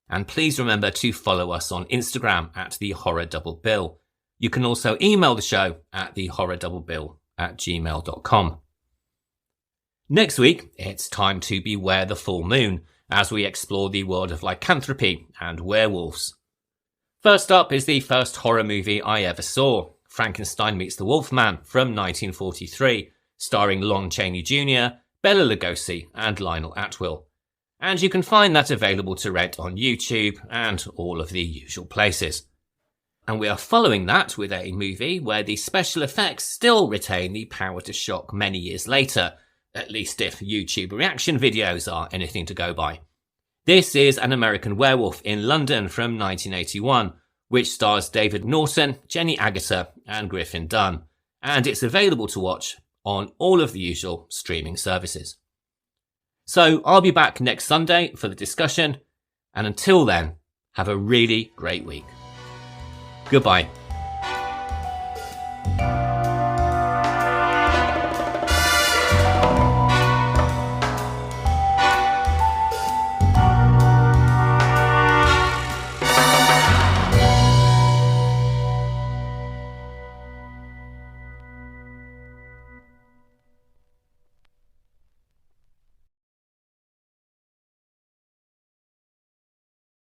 And please remember to follow us on Instagram at The Horror Double Bill. You can also email the show at thehorrordouble@gmail.com. Next week, it's time to beware the full moon as we explore the world of lycanthropy and werewolves. First up is the first horror movie I ever saw, Frankenstein Meets the Wolfman from 1943, starring Lon Chaney Jr., Bela Lugosi and Lionel Atwill. And you can find that available to rent on YouTube and all of the usual places. And we are following that with a movie where the special effects still retain the power to shock many years later, at least if YouTube reaction videos are anything to go by. This is An American Werewolf in London from 1981, which stars David Norton, Jenny Agutter and Griffin Dunn, and it's available to watch on all of the usual streaming services. So I'll be back next Sunday for the discussion, and until then, have a really great week. Goodbye.